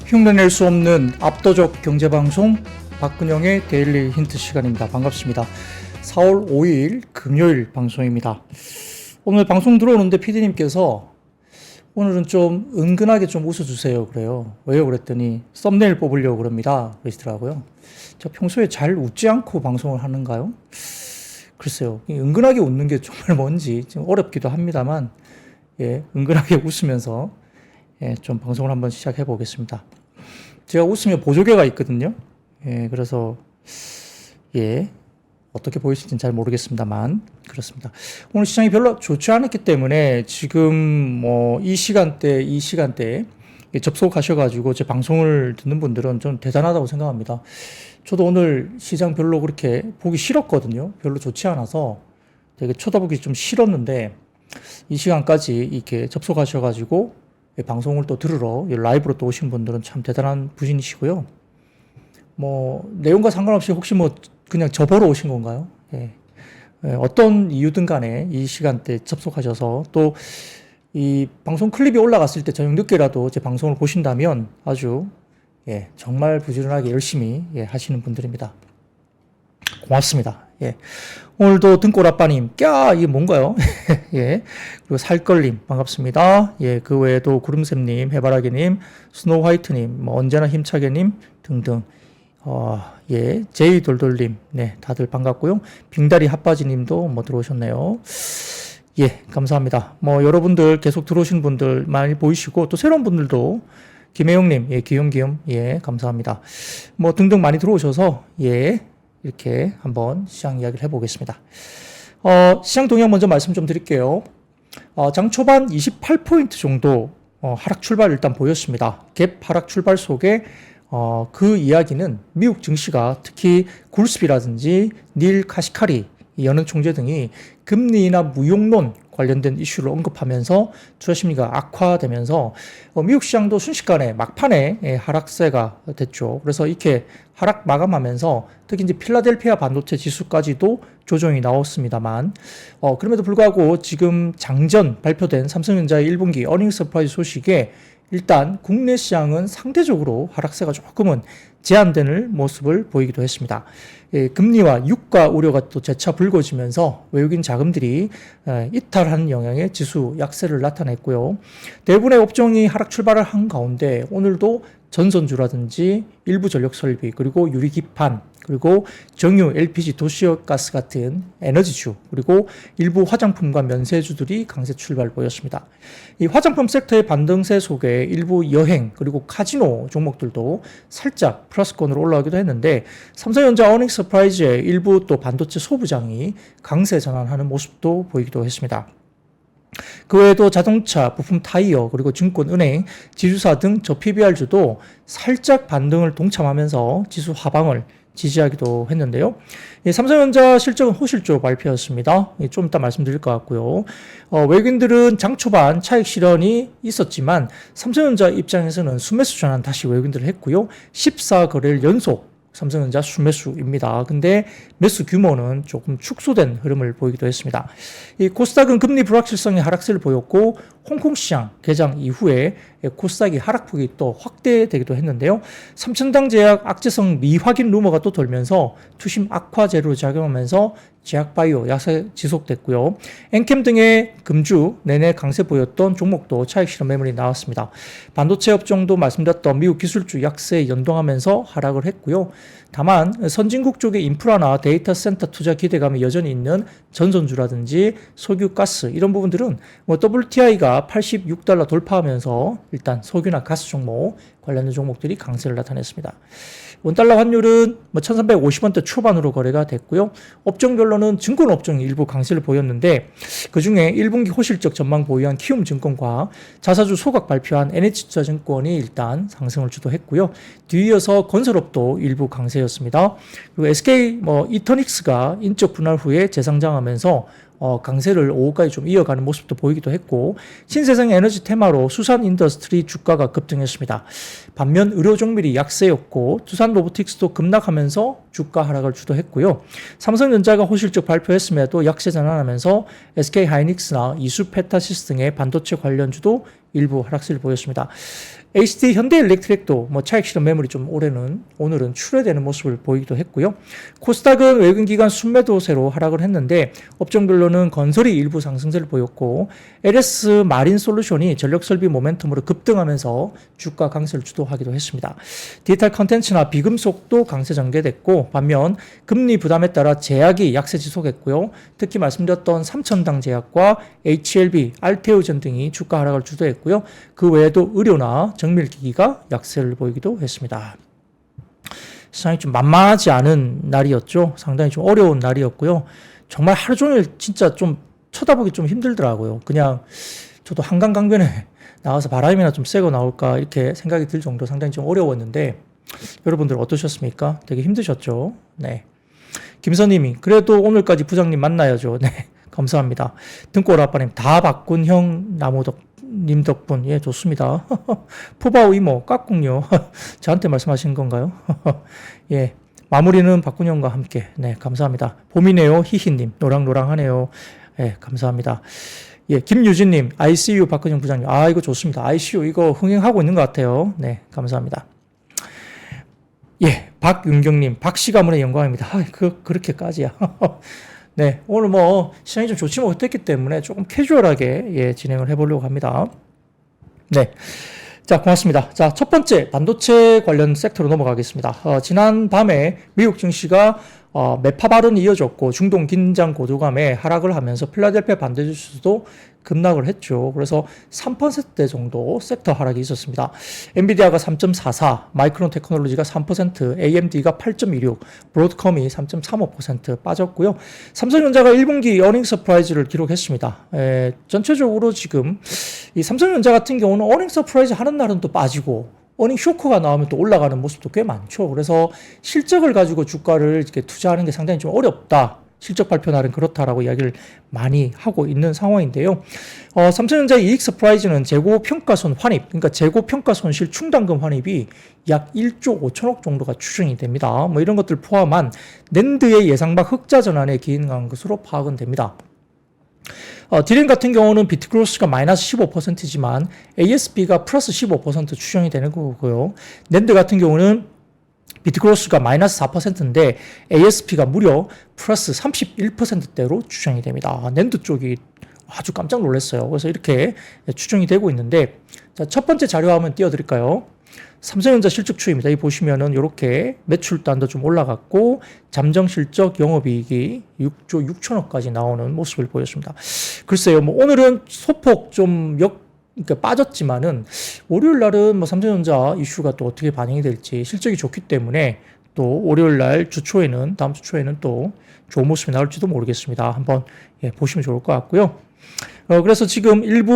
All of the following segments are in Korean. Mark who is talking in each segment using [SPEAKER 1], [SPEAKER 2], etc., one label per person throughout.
[SPEAKER 1] 흉내낼 수 없는 압도적 경제방송 박근영의 데일리 힌트 시간입니다. 반갑습니다. 4월 5일 금요일 방송입니다. 오늘 방송 들어오는데 PD님께서 오늘은 좀 은근하게 좀 웃어주세요 그래요. 왜요? 그랬더니 썸네일 뽑으려고 그럽니다 그러시더라고요. 저 평소에 잘 웃지 않고 방송을 하는가요? 글쎄요. 은근하게 웃는 게 정말 뭔지 좀 어렵기도 합니다만 은근하게 웃으면서 좀 방송을 한번 시작해 보겠습니다. 제가 웃으면 보조개가 있거든요. 그래서 어떻게 보이실지는 잘 모르겠습니다만 그렇습니다. 오늘 시장이 별로 좋지 않았기 때문에 지금 이 시간대에 접속하셔가지고 제 방송을 듣는 분들은 좀 대단하다고 생각합니다. 저도 오늘 시장 별로 그렇게 보기 싫었거든요. 별로 좋지 않아서 되게 쳐다보기 좀 싫었는데 이 시간까지 이렇게 접속하셔가지고 방송을 또 들으러 라이브로 또 오신 분들은 참 대단한 분이시고요. 내용과 상관없이 혹시 그냥 저 보러 오신 건가요? 어떤 이유든 간에 이 시간대 접속하셔서 또 이 방송 클립이 올라갔을 때 저녁 늦게라도 제 방송을 보신다면 아주 정말 부지런하게 열심히 하시는 분들입니다. 고맙습니다. 오늘도 등골아빠님, 이게 뭔가요? 그리고 살걸님, 반갑습니다. 그 외에도 구름샘님, 해바라기님, 스노우화이트님, 언제나 힘차게님 등등, 제이돌돌님, 다들 반갑고요. 빙다리 핫바지님도 들어오셨네요. 감사합니다. 여러분들 계속 들어오신 분들 많이 보이시고, 또 새로운 분들도 김혜영님, 기욤기욤, 감사합니다. 등등 많이 들어오셔서, 이렇게 한번 시장 이야기를 해보겠습니다. 시장 동향 먼저 말씀 좀 드릴게요. 장 초반 28포인트 정도 하락 출발 일단 보였습니다. 갭 하락 출발 속에 그 이야기는 미국 증시가 특히 굴스비라든지 닐 카시카리 연은 총재 등이 금리나 무용론 관련된 이슈를 언급하면서 투자 심리가 악화되면서 미국 시장도 순식간에 막판에 하락세가 됐죠. 그래서 이렇게 하락 마감하면서 특히 이제 필라델피아 반도체 지수까지도 조정이 나왔습니다만 그럼에도 불구하고 지금 장전 발표된 삼성전자의 1분기 어닝 서프라이즈 소식에 일단 국내 시장은 상대적으로 하락세가 조금은 제한되는 모습을 보이기도 했습니다. 금리와 유가 우려가 또 재차 불거지면서 외국인 자금들이 이탈하는 영향의 지수 약세를 나타냈고요. 대부분의 업종이 하락 출발을 한 가운데 오늘도 전선주라든지 일부 전력설비 그리고 유리기판 그리고 정유, LPG, 도시가스 같은 에너지주 그리고 일부 화장품과 면세주들이 강세 출발 보였습니다. 이 화장품 섹터의 반등세 속에 일부 여행 그리고 카지노 종목들도 살짝 플러스권으로 올라가기도 했는데 삼성전자 어닝 서프라이즈의 일부 또 반도체 소부장이 강세 전환하는 모습도 보이기도 했습니다. 그 외에도 자동차, 부품 타이어, 그리고 증권, 은행, 지주사 등 저 PBR주도 살짝 반등을 동참하면서 지수 하방을 지지하기도 했는데요. 삼성전자 실적은 호실조 발표였습니다. 좀 이따 말씀드릴 것 같고요. 외국인들은 장 초반 차익 실현이 있었지만 삼성전자 입장에서는 순매수 전환 다시 외국인들을 했고요. 14거래일 연속 삼성전자 순매수입니다. 근데 매수 규모는 조금 축소된 흐름을 보이기도 했습니다. 이 코스닥은 금리 불확실성의 하락세를 보였고 홍콩 시장 개장 이후에 코스닥이 하락폭이 또 확대되기도 했는데요. 삼천당 제약 악재성 미확인 루머가 또 돌면서 투심 악화 재료로 작용하면서 제약바이오 약세 지속됐고요. 엔캠 등의 금주 내내 강세 보였던 종목도 차익 실현 매물이 나왔습니다. 반도체 업종도 말씀드렸던 미국 기술주 약세에 연동하면서 하락을 했고요. 다만 선진국 쪽의 인프라나 데이터 센터 투자 기대감이 여전히 있는 전선주라든지 석유가스 이런 부분들은 WTI가 86달러 돌파하면서 일단 석유나 가스 종목 관련된 종목들이 강세를 나타냈습니다. 원달러 환율은 1350원대 초반으로 거래가 됐고요. 업종별로는 증권 업종이 일부 강세를 보였는데 그중에 1분기 호실적 전망 보유한 키움증권과 자사주 소각 발표한 NH투자증권이 일단 상승을 주도했고요. 뒤이어서 건설업도 일부 강세였습니다. 그리고 SK 이터닉스가 인적 분할 후에 재상장하면서 강세를 오후까지 좀 이어가는 모습도 보이기도 했고 신세상 에너지 테마로 수산 인더스트리 주가가 급등했습니다. 반면 의료종밀이 약세였고 두산 로보틱스도 급락하면서 주가 하락을 주도했고요. 삼성전자가 호실적 발표했음에도 약세 전환하면서 SK하이닉스나 이수페타시스 등의 반도체 관련주도 일부 하락세를 보였습니다. HD 현대일렉트릭도 차익 실현 매물이 좀 오늘은 출회되는 모습을 보이기도 했고요. 코스닥은 외근 기관 순매도세로 하락을 했는데 업종별로는 건설이 일부 상승세를 보였고 LS 마린 솔루션이 전력 설비 모멘텀으로 급등하면서 주가 강세를 주도하기도 했습니다. 디지털 컨텐츠나 비금속도 강세 전개됐고 반면 금리 부담에 따라 제약이 약세 지속했고요. 특히 말씀드렸던 삼천당 제약과 HLB, 알테오젠 등이 주가 하락을 주도했고요. 그 외에도 의료나 정밀기기가 약세를 보이기도 했습니다. 상당히 좀 만만하지 않은 날이었죠. 상당히 좀 어려운 날이었고요. 정말 하루 종일 진짜 좀 쳐다보기 좀 힘들더라고요. 그냥 저도 한강 강변에 나가서 바람이나 좀 쐬고 나올까 이렇게 생각이 들 정도로 상당히 좀 어려웠는데 여러분들 어떠셨습니까? 되게 힘드셨죠? 네. 김선님이 그래도 오늘까지 부장님 만나야죠. 네. 감사합니다. 등골 아빠님 다 바꾼 형 나무님 덕분. 예, 좋습니다. 푸바오 이모 깍꿍요. 저한테 말씀하신 건가요? 예. 마무리는 박군형과 함께. 네, 감사합니다. 봄이네요. 히히님. 노랑노랑하네요. 예, 감사합니다. 예, 김유진님, ICU 박근영 부장님. 아, 이거 좋습니다. ICU 이거 흥행하고 있는 것 같아요. 네, 감사합니다. 예, 박윤경님, 박씨 가문의 영광입니다. 아, 그렇게까지야. 네, 오늘 시장이 좀 좋지 못했기 때문에 조금 캐주얼하게 진행을 해보려고 합니다. 네. 자, 고맙습니다. 자, 첫 번째 반도체 관련 섹터로 넘어가겠습니다. 지난 밤에 미국 증시가 매파 발언이 이어졌고 중동 긴장 고조감에 하락을 하면서 필라델피아 반도체 지수도 급락을 했죠. 그래서 3%대 정도 섹터 하락이 있었습니다. 엔비디아가 3.44, 마이크론 테크놀로지가 3%, AMD가 8.16, 브로드컴이 3.35% 빠졌고요. 삼성전자가 1분기 어닝 서프라이즈를 기록했습니다. 전체적으로 지금 이 삼성전자 같은 경우는 어닝 서프라이즈 하는 날은 또 빠지고 어닝 쇼크가 나오면 또 올라가는 모습도 꽤 많죠. 그래서 실적을 가지고 주가를 이렇게 투자하는 게 상당히 좀 어렵다. 실적 발표 날은 그렇다라고 이야기를 많이 하고 있는 상황인데요. 삼성전자의 이익 서프라이즈는 재고 평가손 환입, 그러니까 재고 평가손실 충당금 환입이 약 1조 5천억 정도가 추정이 됩니다. 이런 것들 포함한 낸드의 예상박 흑자 전환에 기인한 것으로 파악은 됩니다. 디램 같은 경우는 비트그로스가 마이너스 15%지만 ASP가 플러스 15% 추정이 되는 거고요. 낸드 같은 경우는 비트그로스가 마이너스 4%인데 ASP가 무려 플러스 31%대로 추정이 됩니다. 낸드 쪽이 아주 깜짝 놀랐어요. 그래서 이렇게 추정이 되고 있는데 자, 첫 번째 자료 한번 띄워드릴까요? 삼성전자 실적 추이입니다. 이 보시면은 이렇게 매출단도 좀 올라갔고 잠정 실적 영업이익이 6조 6천억까지 나오는 모습을 보였습니다. 글쎄요, 오늘은 소폭 좀 그러니까 빠졌지만은 월요일 날은 삼성전자 이슈가 또 어떻게 반영이 될지 실적이 좋기 때문에 또 월요일 날 주초에는 다음 주 초에는 또 좋은 모습이 나올지도 모르겠습니다. 한번 보시면 좋을 것 같고요. 그래서 지금 일부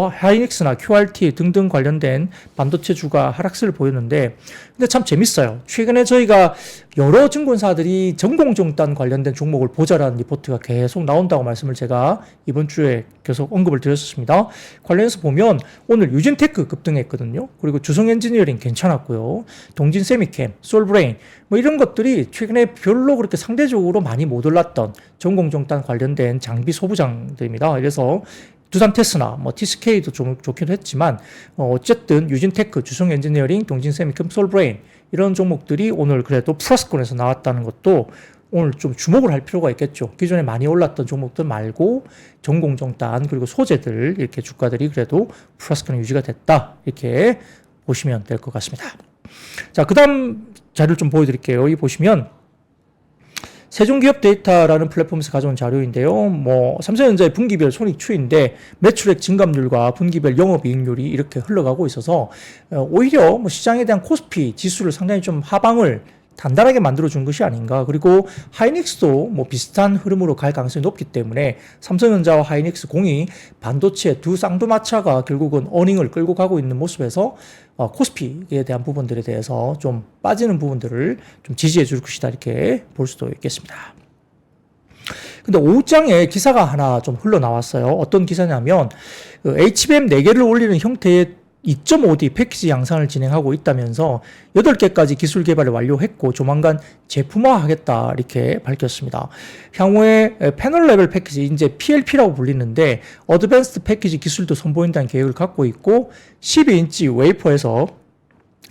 [SPEAKER 1] 하이닉스나 QRT 등등 관련된 반도체주가 하락세를 보였는데 근데 참 재밌어요. 최근에 저희가 여러 증권사들이 전공정단 관련된 종목을 보자라는 리포트가 계속 나온다고 말씀을 제가 이번 주에 계속 언급을 드렸습니다. 관련해서 보면 오늘 유진테크 급등했거든요. 그리고 주성엔지니어링 괜찮았고요. 동진세미캠, 솔브레인 이런 것들이 최근에 별로 그렇게 상대적으로 많이 못 올랐던 전공정단 관련된 장비 소부장들입니다. 그래서 두산테스나 TSK도 좀 좋기도 했지만 어쨌든 유진테크, 주성엔지니어링, 동진세미캠, 솔브레인 이런 종목들이 오늘 그래도 플러스권에서 나왔다는 것도 오늘 좀 주목을 할 필요가 있겠죠. 기존에 많이 올랐던 종목들 말고 전공정단 그리고 소재들 이렇게 주가들이 그래도 플러스권에 유지가 됐다 이렇게 보시면 될 것 같습니다. 자, 그 다음 자료를 좀 보여드릴게요. 여기 보시면 세종기업 데이터라는 플랫폼에서 가져온 자료인데요. 삼성전자의 분기별 손익 추이인데 매출액 증감률과 분기별 영업이익률이 이렇게 흘러가고 있어서 오히려 시장에 대한 코스피 지수를 상당히 좀 하방을 단단하게 만들어준 것이 아닌가. 그리고 하이닉스도 비슷한 흐름으로 갈 가능성이 높기 때문에 삼성전자와 하이닉스 공이 반도체 두 쌍두마차가 결국은 어닝을 끌고 가고 있는 모습에서 코스피에 대한 부분들에 대해서 좀 빠지는 부분들을 좀 지지해 줄 것이다 이렇게 볼 수도 있겠습니다. 근데 오후장에 기사가 하나 좀 흘러나왔어요. 어떤 기사냐면 HBM 4개를 올리는 형태의 2.5D 패키지 양산을 진행하고 있다면서 8개까지 기술 개발을 완료했고 조만간 제품화하겠다 이렇게 밝혔습니다. 향후에 패널 레벨 패키지, 이제 PLP라고 불리는데 어드밴스드 패키지 기술도 선보인다는 계획을 갖고 있고 12인치 웨이퍼에서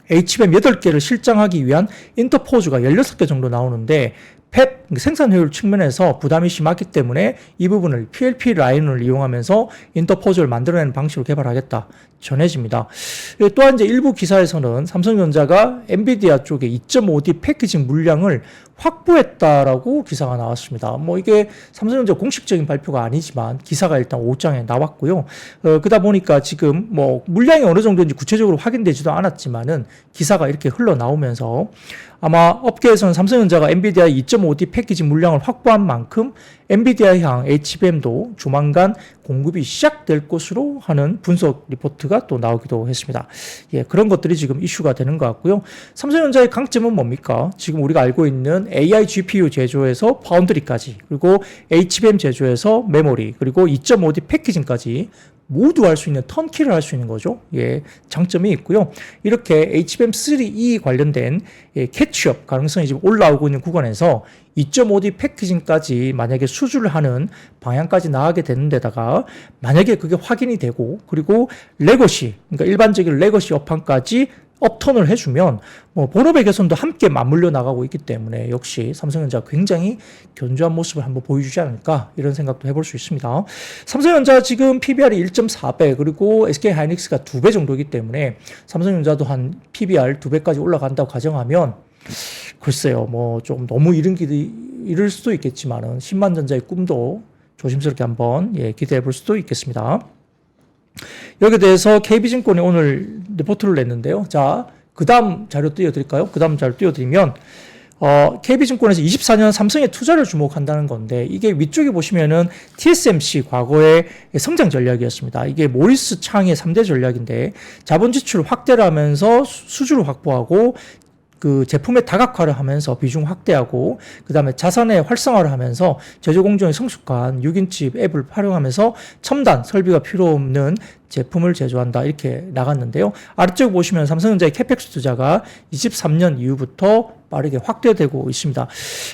[SPEAKER 1] HBM 8개를 실장하기 위한 인터포즈가 16개 정도 나오는데 팹 생산 효율 측면에서 부담이 심하기 때문에 이 부분을 PLP 라인을 이용하면서 인터포즈를 만들어내는 방식으로 개발하겠다 전해집니다. 또한 이제 일부 기사에서는 삼성전자가 엔비디아 쪽에 2.5D 패키징 물량을 확보했다라고 기사가 나왔습니다. 뭐 이게 삼성전자 공식적인 발표가 아니지만 기사가 일단 5장에 나왔고요. 그러다 보니까 지금 뭐 물량이 어느 정도인지 구체적으로 확인되지도 않았지만은 기사가 이렇게 흘러나오면서 아마 업계에서는 삼성전자가 엔비디아 2.5D 패키징 물량을 확보한 만큼 엔비디아향 HBM도 조만간 공급이 시작될 것으로 하는 분석 리포트가 또 나오기도 했습니다. 예, 그런 것들이 지금 이슈가 되는 것 같고요. 삼성전자의 강점은 뭡니까? 지금 우리가 알고 있는 AI GPU 제조에서 파운드리까지, 그리고 HBM 제조에서 메모리, 그리고 2.5D 패키징까지 모두 할 수 있는, 턴키를 할 수 있는 거죠. 예, 장점이 있고요. 이렇게 HBM3E 관련된 캐치업 가능성이 지금 올라오고 있는 구간에서 2.5D 패키징까지 만약에 수주를 하는 방향까지 나가게 되는 데다가 만약에 그게 확인이 되고 그리고 레거시, 그러니까 일반적인 레거시 업황까지 업턴을 해주면 뭐 본업의 개선도 함께 맞물려 나가고 있기 때문에 역시 삼성전자가 굉장히 견조한 모습을 한번 보여주지 않을까 이런 생각도 해볼 수 있습니다. 삼성전자 지금 PBR이 1.4배 그리고 SK하이닉스가 2배 정도이기 때문에 삼성전자도 한 PBR 2배까지 올라간다고 가정하면 글쎄요, 뭐 좀 너무 이를 수도 있겠지만은 10만 전자의 꿈도 조심스럽게 한번 기대해 볼 수도 있겠습니다. 여기에 대해서 KB증권이 오늘 리포트를 냈는데요. 자, 그 다음 자료 띄워드릴까요? 그 다음 자료 띄워드리면 KB증권에서 24년 삼성에 투자를 주목한다는 건데 이게 위쪽에 보시면은 TSMC 과거의 성장 전략이었습니다. 이게 모리스 창의 3대 전략인데 자본 지출을 확대를 하면서 수주를 확보하고 그 제품의 다각화를 하면서 비중 확대하고 그 다음에 자산의 활성화를 하면서 제조 공정이 성숙한 6인치 앱을 활용하면서 첨단 설비가 필요 없는 제품을 제조한다 이렇게 나갔는데요. 아래쪽 보시면 삼성전자의 캐펙스 투자가 23년 이후부터 빠르게 확대되고 있습니다.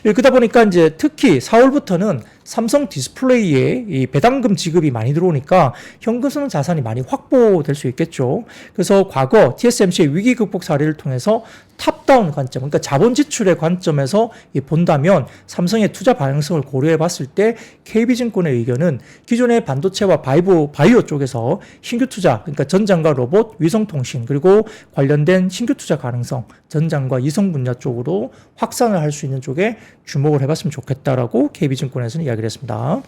[SPEAKER 1] 그러다 보니까 이제 특히 4월부터는 삼성 디스플레이에 이 배당금 지급이 많이 들어오니까 현금성 자산이 많이 확보될 수 있겠죠. 그래서 과거 TSMC의 위기 극복 사례를 통해서 탑다운 관점, 그러니까 자본 지출의 관점에서 본다면 삼성의 투자 방향성을 고려해 봤을 때 KB증권의 의견은 기존의 반도체와 바이오 쪽에서 신규 투자, 그러니까 전장과 로봇, 위성통신, 그리고 관련된 신규 투자 가능성, 전장과 이성 분야 쪽으로 확산을 할 수 있는 쪽에 주목을 해봤으면 좋겠다라고 KB증권에서는 이야기를 했습니다.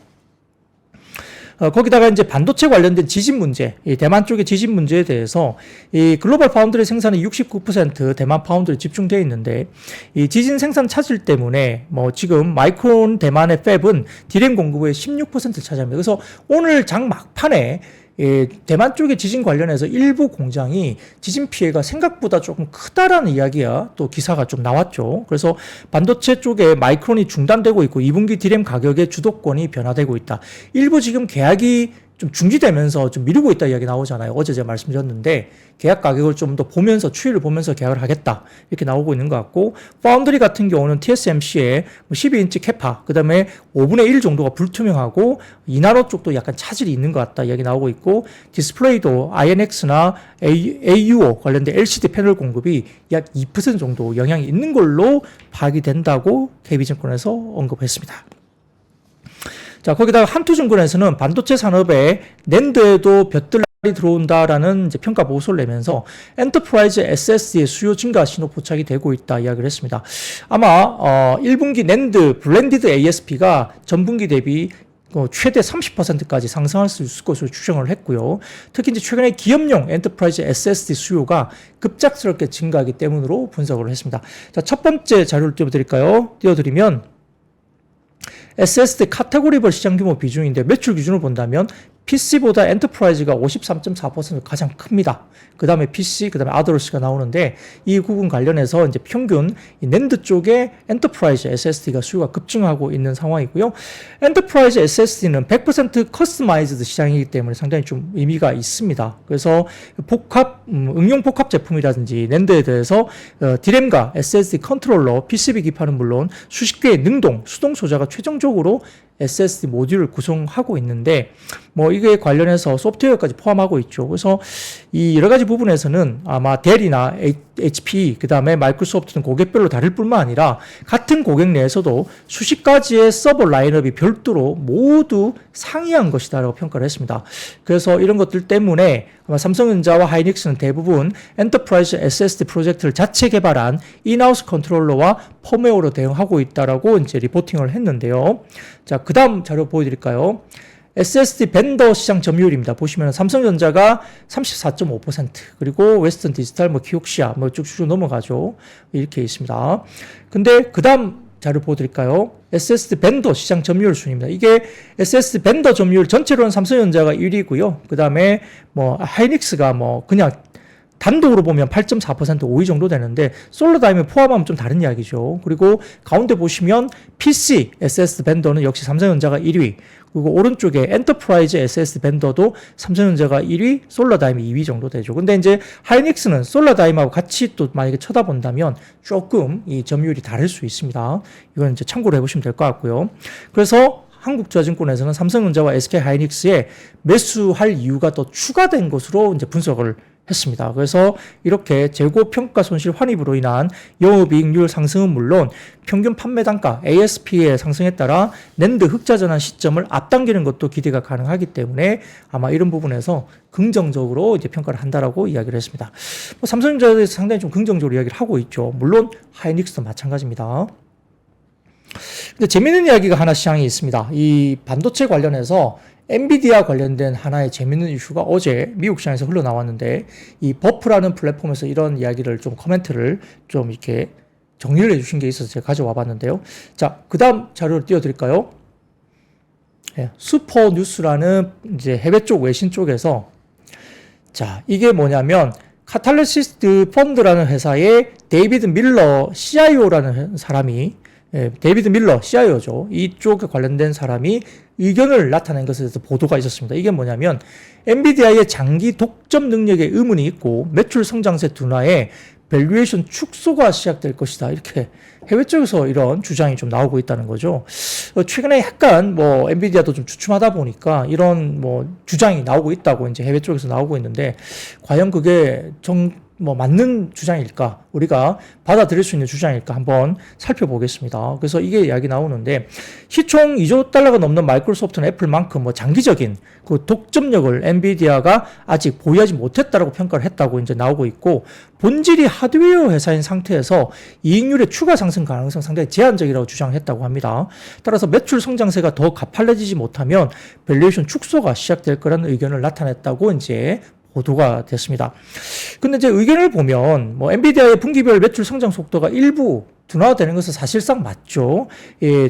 [SPEAKER 1] 거기다가 이제 반도체 관련된 지진 문제, 이 대만 쪽의 지진 문제에 대해서 이 글로벌 파운드리 생산이 69% 대만 파운드리 집중되어 있는데 이 지진 생산 차질 때문에 뭐 지금 마이크론 대만의 팹은 디램 공급의 16% 차지합니다. 그래서 오늘 장 막판에 대만 쪽의 지진 관련해서 일부 공장이 지진 피해가 생각보다 조금 크다라는 이야기야 또 기사가 좀 나왔죠. 그래서 반도체 쪽에 마이크론이 중단되고 있고 2분기 디램 가격의 주도권이 변화되고 있다. 일부 지금 계약이 좀 중지되면서 좀 미루고 있다 이야기 나오잖아요. 어제 제가 말씀드렸는데 계약 가격을 좀 더 보면서 추이를 보면서 계약을 하겠다 이렇게 나오고 있는 것 같고 파운드리 같은 경우는 TSMC의 12인치 캐파 그 다음에 5분의 1 정도가 불투명하고 이나노 쪽도 약간 차질이 있는 것 같다 이야기 나오고 있고 디스플레이도 INX나 AUO 관련된 LCD 패널 공급이 약 2% 정도 영향이 있는 걸로 파악이 된다고 KB증권에서 언급했습니다. 자, 거기다가 한투증권에서는 반도체 산업에 낸드에도 볕들날이 들어온다라는 이제 평가 보고서를 내면서 엔터프라이즈 SSD의 수요 증가 신호 포착이 되고 있다 이야기를 했습니다. 아마 1분기 낸드 블렌디드 ASP가 전분기 대비 최대 30%까지 상승할 수 있을 것으로 추정을 했고요. 특히 이제 최근에 기업용 엔터프라이즈 SSD 수요가 급작스럽게 증가하기 때문으로 분석을 했습니다. 자, 첫 번째 자료를 띄워드리면 SSD 카테고리별 시장 규모 비중인데 매출 기준으로 본다면 PC보다 엔터프라이즈가 53.4% 가장 큽니다. 그 다음에 PC, 그 다음에 아더러스가 나오는데 이 부분 관련해서 이제 평균 이 낸드 쪽에 엔터프라이즈 SSD가 수요가 급증하고 있는 상황이고요. 엔터프라이즈 SSD는 100% 커스터마이즈드 시장이기 때문에 상당히 좀 의미가 있습니다. 그래서 복합, 응용 복합 제품이라든지 낸드에 대해서 D램과 SSD 컨트롤러, PCB 기판은 물론 수십 개의 능동, 수동 소자가 최종적으로 SSD 모듈을 구성하고 있는데 뭐 이게 관련해서 소프트웨어까지 포함하고 있죠. 그래서 이 여러 가지 부분에서는 아마 델이나 HP 그다음에 마이크로소프트는 고객별로 다를 뿐만 아니라 같은 고객 내에서도 수십 가지의 서버 라인업이 별도로 모두 상이한 것이다라고 평가를 했습니다. 그래서 이런 것들 때문에 아마 삼성전자와 하이닉스는 대부분 엔터프라이즈 SSD 프로젝트를 자체 개발한 인하우스 컨트롤러와 펌웨어로 대응하고 있다라고 이제 리포팅을 했는데요. 자, 그 다음 자료 보여드릴까요? SSD 벤더 시장 점유율입니다. 보시면 삼성전자가 34.5%, 그리고 웨스턴 디지털, 키옥시아, 쭉쭉 넘어가죠. 이렇게 있습니다. 근데 그 다음 자료 보여드릴까요? SSD 벤더 시장 점유율 순입니다. 이게 SSD 벤더 점유율 전체로는 삼성전자가 1위고요. 그 다음에 하이닉스가 그냥 단독으로 보면 8.4% 5위 정도 되는데 솔로다임을 포함하면 좀 다른 이야기죠. 그리고 가운데 보시면 PC SSD 벤더는 역시 삼성전자가 1위, 그리고 오른쪽에 엔터프라이즈 SSD 벤더도 삼성전자가 1위, 솔로다임이 2위 정도 되죠. 근데 이제 하이닉스는 솔로다임하고 같이 또 만약에 쳐다본다면 조금 이 점유율이 다를 수 있습니다. 이건 이제 참고로 해보시면 될 것 같고요. 그래서 한국투자증권에서는 삼성전자와 SK하이닉스에 매수할 이유가 더 추가된 것으로 이제 분석을 했습니다. 그래서 이렇게 재고 평가 손실 환입으로 인한 영업이익률 상승은 물론 평균 판매 단가 ASP의 상승에 따라 낸드 흑자 전환 시점을 앞당기는 것도 기대가 가능하기 때문에 아마 이런 부분에서 긍정적으로 이제 평가를 한다라고 이야기를 했습니다. 삼성전자에 대해서 상당히 좀 긍정적으로 이야기를 하고 있죠. 물론 하이닉스도 마찬가지입니다. 근데 재미있는 이야기가 하나 시장에 있습니다. 이 반도체 관련해서 엔비디아 관련된 하나의 재밌는 이슈가 어제 미국 시장에서 흘러나왔는데 이 버프라는 플랫폼에서 이런 이야기를 좀 코멘트를 좀 이렇게 정리를 해주신 게 있어서 제가 가져와 봤는데요. 자, 그 다음 자료를 띄워드릴까요? 네, 슈퍼뉴스라는 이제 해외 쪽 외신 쪽에서 자, 이게 뭐냐면 카탈리시스 펀드라는 회사의 데이비드 밀러 CIO라는 사람이 데이비드 밀러 CIO죠. 이쪽에 관련된 사람이 의견을 나타낸 것에 대해서 보도가 있었습니다. 이게 뭐냐면 엔비디아의 장기 독점 능력에 의문이 있고 매출 성장세 둔화에 밸류에이션 축소가 시작될 것이다. 이렇게 해외 쪽에서 이런 주장이 좀 나오고 있다는 거죠. 최근에 약간 엔비디아도 좀 주춤하다 보니까 이런 주장이 나오고 있다고 이제 해외 쪽에서 나오고 있는데 과연 그게 맞는 주장일까? 우리가 받아들일 수 있는 주장일까? 한번 살펴보겠습니다. 그래서 이게 이야기 나오는데, 시총 2조 달러가 넘는 마이크로소프트는 애플만큼 장기적인 그 독점력을 엔비디아가 아직 보유하지 못했다라고 평가를 했다고 이제 나오고 있고, 본질이 하드웨어 회사인 상태에서 이익률의 추가 상승 가능성 상당히 제한적이라고 주장했다고 합니다. 따라서 매출 성장세가 더 가팔려지지 못하면 밸류에이션 축소가 시작될 거라는 의견을 나타냈다고 이제 보도가 됐습니다. 근데 이제 의견을 보면 엔비디아의 분기별 매출 성장 속도가 일부 둔화되는 것은 사실상 맞죠.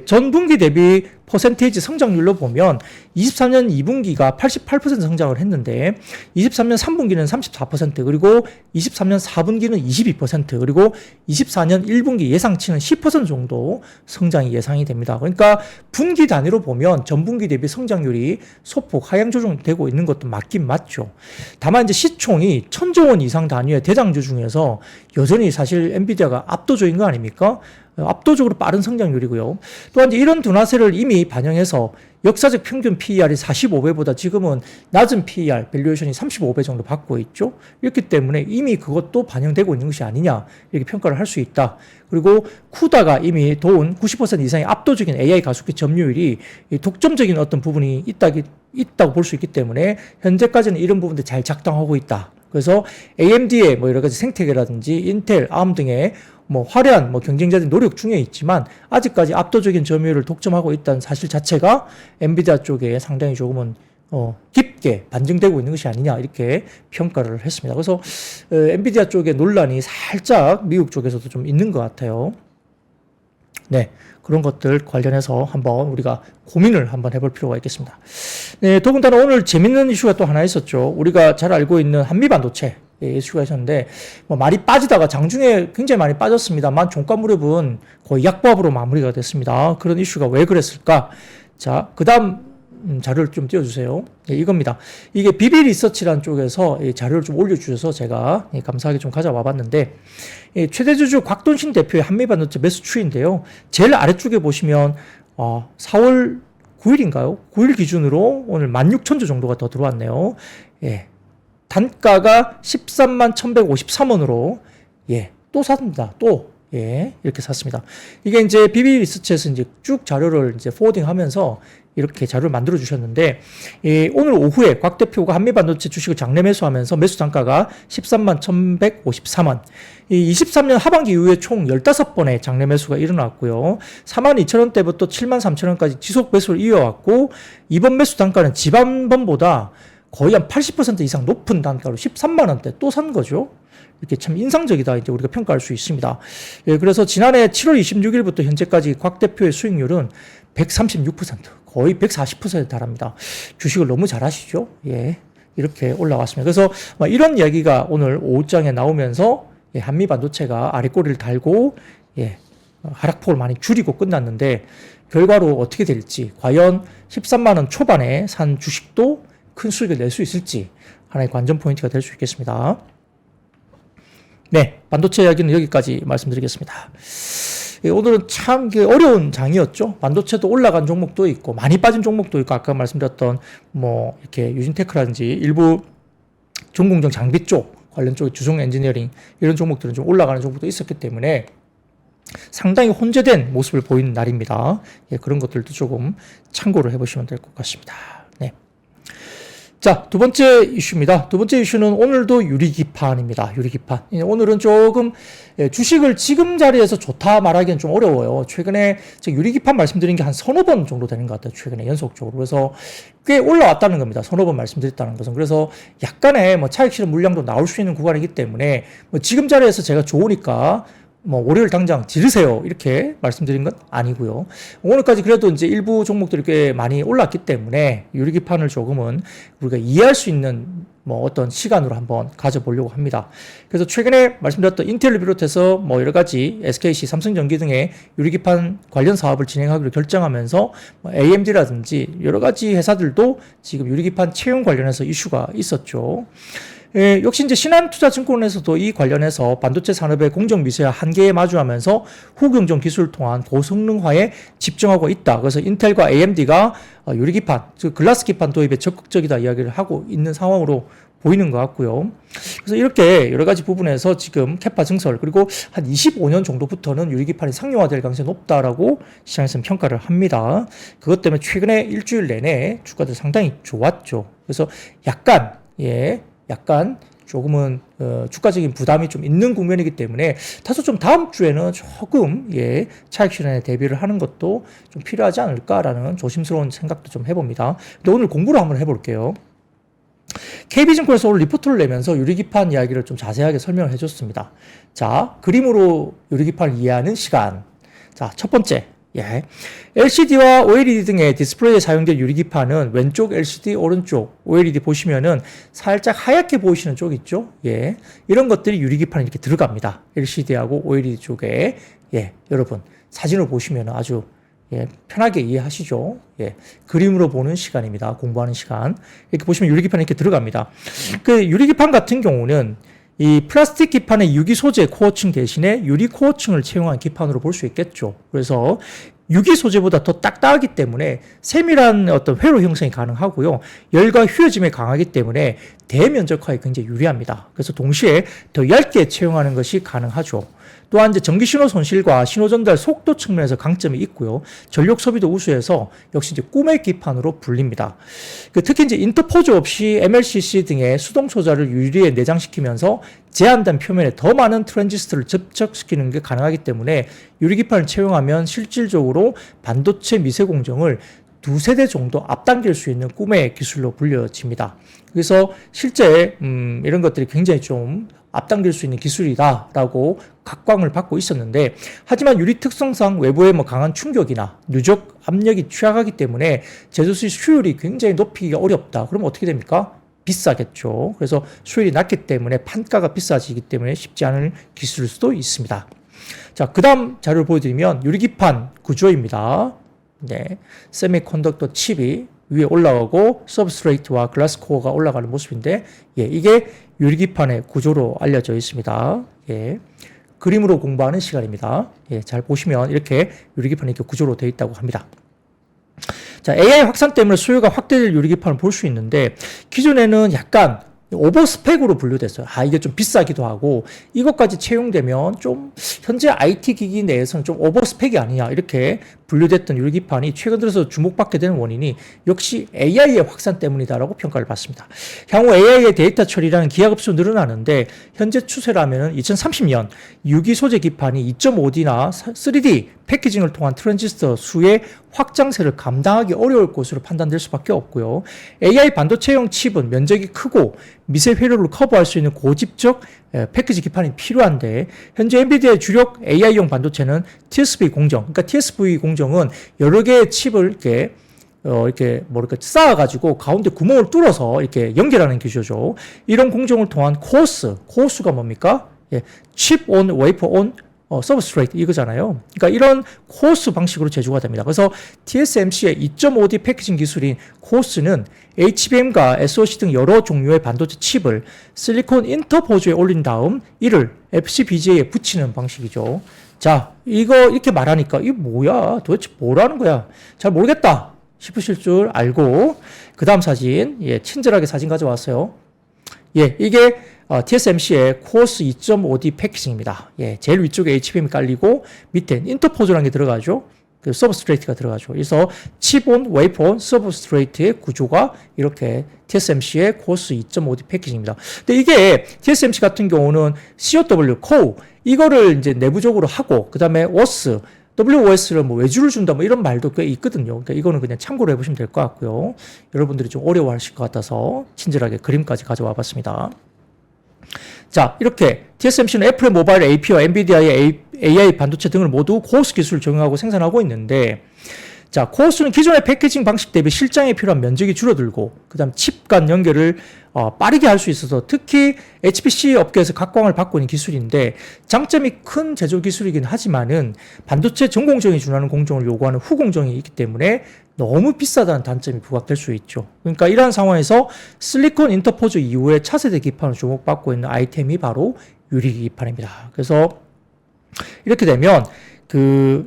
[SPEAKER 1] 전 분기 대비 퍼센테이지 성장률로 보면 23년 2분기가 88% 성장을 했는데 23년 3분기는 34%, 그리고 23년 4분기는 22%, 그리고 24년 1분기 예상치는 10% 정도 성장이 예상이 됩니다. 그러니까 분기 단위로 보면 전분기 대비 성장률이 소폭 하향 조정되고 있는 것도 맞긴 맞죠. 다만 이제 시총이 1000조 원 이상 단위의 대장주 중에서 여전히 사실 엔비디아가 압도적인 거 아닙니까? 압도적으로 빠른 성장률이고요. 또한 이런 둔화세를 이미 반영해서 역사적 평균 PER이 45배보다 지금은 낮은 PER, 밸류에이션이 35배 정도 받고 있죠. 이렇기 때문에 이미 그것도 반영되고 있는 것이 아니냐, 이렇게 평가를 할 수 있다. 그리고 쿠다가 이미 돈 90% 이상의 압도적인 AI 가속기 점유율이 독점적인 어떤 부분이 있다고 볼 수 있기 때문에 현재까지는 이런 부분들 잘 작동하고 있다. 그래서 AMD의 여러 가지 생태계라든지 인텔, ARM 등의 화려한 경쟁자들이 노력 중에 있지만 아직까지 압도적인 점유율을 독점하고 있다는 사실 자체가 엔비디아 쪽에 상당히 조금은 깊게 반증되고 있는 것이 아니냐, 이렇게 평가를 했습니다. 그래서 엔비디아 쪽의 논란이 살짝 미국 쪽에서도 좀 있는 것 같아요. 네, 그런 것들 관련해서 한번 우리가 고민을 한번 해볼 필요가 있겠습니다. 네, 더군다나 오늘 재밌는 이슈가 또 하나 있었죠. 우리가 잘 알고 있는 한미반도체 이슈가 있었는데, 뭐 많이 빠지다가 장중에 굉장히 많이 빠졌습니다만 종가 무렵은 거의 약보합으로 마무리가 됐습니다. 그런 이슈가 왜 그랬을까? 자, 그 다음 자료를 좀 띄워주세요. 예, 이겁니다. 이게 비비 리서치라는 쪽에서 자료를 좀 올려주셔서 제가 감사하게 좀 가져와 봤는데, 최대 주주 곽돈신 대표의 한미반도체 매수 추이인데요. 제일 아래쪽에 보시면 4월 9일인가요? 9일 기준으로 오늘 16,000주 정도가 더 들어왔네요. 예, 단가가 13만 1,153원으로 또 샀습니다. 이렇게 샀습니다. 이게 이제 비비 리서치에서 이제 쭉 자료를 이제 포워딩 하면서 이렇게 자료를 만들어 주셨는데, 오늘 오후에 곽 대표가 한미반도체 주식을 장내 매수하면서 매수 단가가 13만 1,153원. 23년 하반기 이후에 총 15번의 장내 매수가 일어났고요. 42,000원대부터 73,000원까지 지속 매수를 이어왔고, 이번 매수 단가는 지난번보다 거의 한 80% 이상 높은 단가로 13만원대 또 산 거죠. 이렇게 참 인상적이다, 이제 우리가 평가할 수 있습니다. 그래서 지난해 7월 26일부터 현재까지 곽 대표의 수익률은 136%, 거의 140%에 달합니다. 주식을 너무 잘하시죠? 이렇게 올라왔습니다. 그래서 이런 이야기가 오늘 오후장에 나오면서 한미 반도체가 아래 꼬리를 달고 하락폭을 많이 줄이고 끝났는데, 결과로 어떻게 될지, 과연 13만 원 초반에 산 주식도 큰 수익을 낼 수 있을지 하나의 관전 포인트가 될 수 있겠습니다. 네, 반도체 이야기는 여기까지 말씀드리겠습니다. 오늘은 참 어려운 장이었죠. 반도체도 올라간 종목도 있고 많이 빠진 종목도 있고, 아까 말씀드렸던 뭐 이렇게 유진테크라든지 일부 전공정 장비 쪽 관련 쪽의 주성 엔지니어링 이런 종목들은 좀 올라가는 종목도 있었기 때문에 상당히 혼재된 모습을 보이는 날입니다. 그런 것들도 조금 참고를 해보시면 될 것 같습니다. 네. 자, 두 번째 이슈입니다. 두 번째 이슈는 오늘도 유리기판입니다. 유리기판. 오늘은 조금 주식을 지금 자리에서 좋다 말하기는 좀 어려워요. 최근에 유리기판 말씀드린 게 한 서너 번 정도 되는 것 같아요. 최근에 연속적으로. 그래서 꽤 올라왔다는 겁니다. 서너 번 말씀드렸다는 것은. 그래서 약간의 뭐 차익 실현 물량도 나올 수 있는 구간이기 때문에 뭐 지금 자리에서 제가 좋으니까 뭐 월요일 당장 지르세요 이렇게 말씀드린 건 아니고요. 오늘까지 그래도 이제 일부 종목들이 꽤 많이 올랐기 때문에 유리기판을 조금은 우리가 이해할 수 있는 뭐 어떤 시간으로 한번 가져보려고 합니다. 그래서 최근에 말씀드렸던 인텔을 비롯해서 뭐 여러 가지 SKC, 삼성전기 등의 유리기판 관련 사업을 진행하기로 결정하면서 뭐 AMD라든지 여러 가지 회사들도 지금 유리기판 채용 관련해서 이슈가 있었죠. 역시 이제 신한투자증권에서도 이 관련해서 반도체 산업의 공정 미세와 한계에 마주하면서 후경정 기술을 통한 고성능화에 집중하고 있다. 그래서 인텔과 AMD가 유리기판, 즉 글라스 기판 도입에 적극적이다 이야기를 하고 있는 상황으로 보이는 것 같고요. 그래서 이렇게 여러 가지 부분에서 지금 캐파 증설, 그리고 한 25년 정도부터는 유리기판이 상용화될 가능성이 높다라고 시장에서는 평가를 합니다. 그것 때문에 최근에 일주일 내내 주가들 상당히 좋았죠. 그래서 약간 조금은 주가적인 부담이 좀 있는 국면이기 때문에 다소 좀 다음 주에는 조금 차익 실현에 대비를 하는 것도 좀 필요하지 않을까라는 조심스러운 생각도 좀 해봅니다. 근데 오늘 공부를 한번 해볼게요. KB증권에서 오늘 리포트를 내면서 유리기판 이야기를 좀 자세하게 설명을 해줬습니다. 자, 그림으로 유리기판을 이해하는 시간. 자, 첫 번째. LCD와 OLED 등의 디스플레이에 사용된 유리기판은 왼쪽 LCD, 오른쪽 OLED 보시면은 살짝 하얗게 보이시는 쪽 있죠? 이런 것들이 유리기판에 이렇게 들어갑니다. LCD하고 OLED 쪽에. 여러분, 사진을 보시면 아주 편하게 이해하시죠? 그림으로 보는 시간입니다. 공부하는 시간. 이렇게 보시면 유리기판이 이렇게 들어갑니다. 그 유리기판 같은 경우는 이 플라스틱 기판의 유기 소재 코어층 대신에 유리 코어층을 채용한 기판으로 볼 수 있겠죠. 그래서 유기 소재보다 더 딱딱하기 때문에 세밀한 어떤 회로 형성이 가능하고요. 열과 휘어짐에 강하기 때문에 대면적화에 굉장히 유리합니다. 그래서 동시에 더 얇게 채용하는 것이 가능하죠. 또한 이제 전기 신호 손실과 신호 전달 속도 측면에서 강점이 있고요. 전력 소비도 우수해서 역시 이제 꿈의 기판으로 불립니다. 특히 이제 인터포즈 없이 MLCC 등의 수동 소자를 유리에 내장시키면서 제한된 표면에 더 많은 트랜지스터를 접촉시키는 게 가능하기 때문에 유리기판을 채용하면 실질적으로 반도체 미세 공정을 두세대 정도 앞당길 수 있는 꿈의 기술로 불려집니다. 그래서 실제 이런 것들이 굉장히 좀 앞당길 수 있는 기술이다라고 각광을 받고 있었는데, 하지만 유리 특성상 외부의 뭐 강한 충격이나 누적 압력이 취약하기 때문에 제조시 수율이 굉장히 높이기가 어렵다. 그러면 어떻게 됩니까? 비싸겠죠. 그래서 수율이 낮기 때문에 판가가 비싸지기 때문에 쉽지 않은 기술일 수도 있습니다. 자, 그 다음 자료를 보여드리면 유리기판 구조입니다. 네, 세미컨덕터 칩이 위에 올라가고 서브스트레이트와 글라스 코어가 올라가는 모습인데, 예, 이게 유리기판의 구조로 알려져 있습니다. 예, 그림으로 공부하는 시간입니다. 예, 잘 보시면 이렇게 유리기판이 이렇게 구조로 되어 있다고 합니다. 자, AI 확산 때문에 수요가 확대될 유리기판을 볼 수 있는데, 기존에는 약간 오버스펙으로 분류됐어요. 이게 좀 비싸기도 하고, 이것까지 채용되면 좀 현재 IT 기기 내에서는 좀 오버스펙이 아니냐, 이렇게 분류됐던 유리기판이 최근 들어서 주목받게 되는 원인이 역시 AI의 확산 때문이다라고 평가를 받습니다. 향후 AI의 데이터 처리량은 기하급수로 늘어나는데, 현재 추세라면 2030년 유기 소재 기판이 2.5D나 3D 패키징을 통한 트랜지스터 수의 확장세를 감당하기 어려울 것으로 판단될 수밖에 없고요. AI 반도체용 칩은 면적이 크고 미세 회로를 커버할 수 있는 고집적 패키지 기판이 필요한데, 현재 엔비디아의 주력 AI용 반도체는 TSV 공정, 그러니까 TSV 공정은 여러 개의 칩을 이렇게 쌓아가지고 가운데 구멍을 뚫어서 이렇게 연결하는 기조죠. 이런 공정을 통한 코어스가 뭡니까? 예, 칩 온, 웨이퍼 온, 서브스트레이트 이거잖아요. 그러니까 이런 코어스 방식으로 제조가 됩니다. 그래서 TSMC의 2.5D 패키징 기술인 코어스는 HBM과 SoC 등 여러 종류의 반도체 칩을 실리콘 인터포즈에 올린 다음 이를 FCBGA에 붙이는 방식이죠. 자, 이거 이렇게 말하니까 이게 뭐야? 도대체 뭐라는 거야? 잘 모르겠다 싶으실 줄 알고, 그 다음 사진, 예, 친절하게 사진 가져왔어요. 예, 이게 TSMC의 코어스 2.5D 패키징입니다. 예, 제일 위쪽에 HBM이 깔리고 밑에 인터포즈라는 게 들어가죠. 그 서브스트레이트가 들어가죠. 그래서 칩온, 웨이퍼온, 서브스트레이트의 구조가 이렇게 TSMC의 코어스 2.5D 패키징입니다. 근데 이게 TSMC 같은 경우는 COW, 코어 이거를 이제 내부적으로 하고, 그 다음에 WOS를 뭐 외주를 준다 뭐 이런 말도 꽤 있거든요. 그러니까 이거는 그냥 참고로 해보시면 될 것 같고요. 여러분들이 좀 어려워하실 것 같아서 친절하게 그림까지 가져와 봤습니다. 자, 이렇게 TSMC는 애플의 모바일 AP와 엔비디아의 AI 반도체 등을 모두 코어스 기술을 적용하고 생산하고 있는데, 자, 코어스는 기존의 패키징 방식 대비 실장에 필요한 면적이 줄어들고, 그 다음 칩 간 연결을 빠르게 할 수 있어서 특히 HPC 업계에서 각광을 받고 있는 기술인데, 장점이 큰 제조 기술이긴 하지만은 반도체 전 공정에 준하는 공정을 요구하는 후공정이 있기 때문에 너무 비싸다는 단점이 부각될 수 있죠. 그러니까 이러한 상황에서 실리콘 인터포즈 이후에 차세대 기판으로 주목받고 있는 아이템이 바로 유리기판입니다. 그래서 이렇게 되면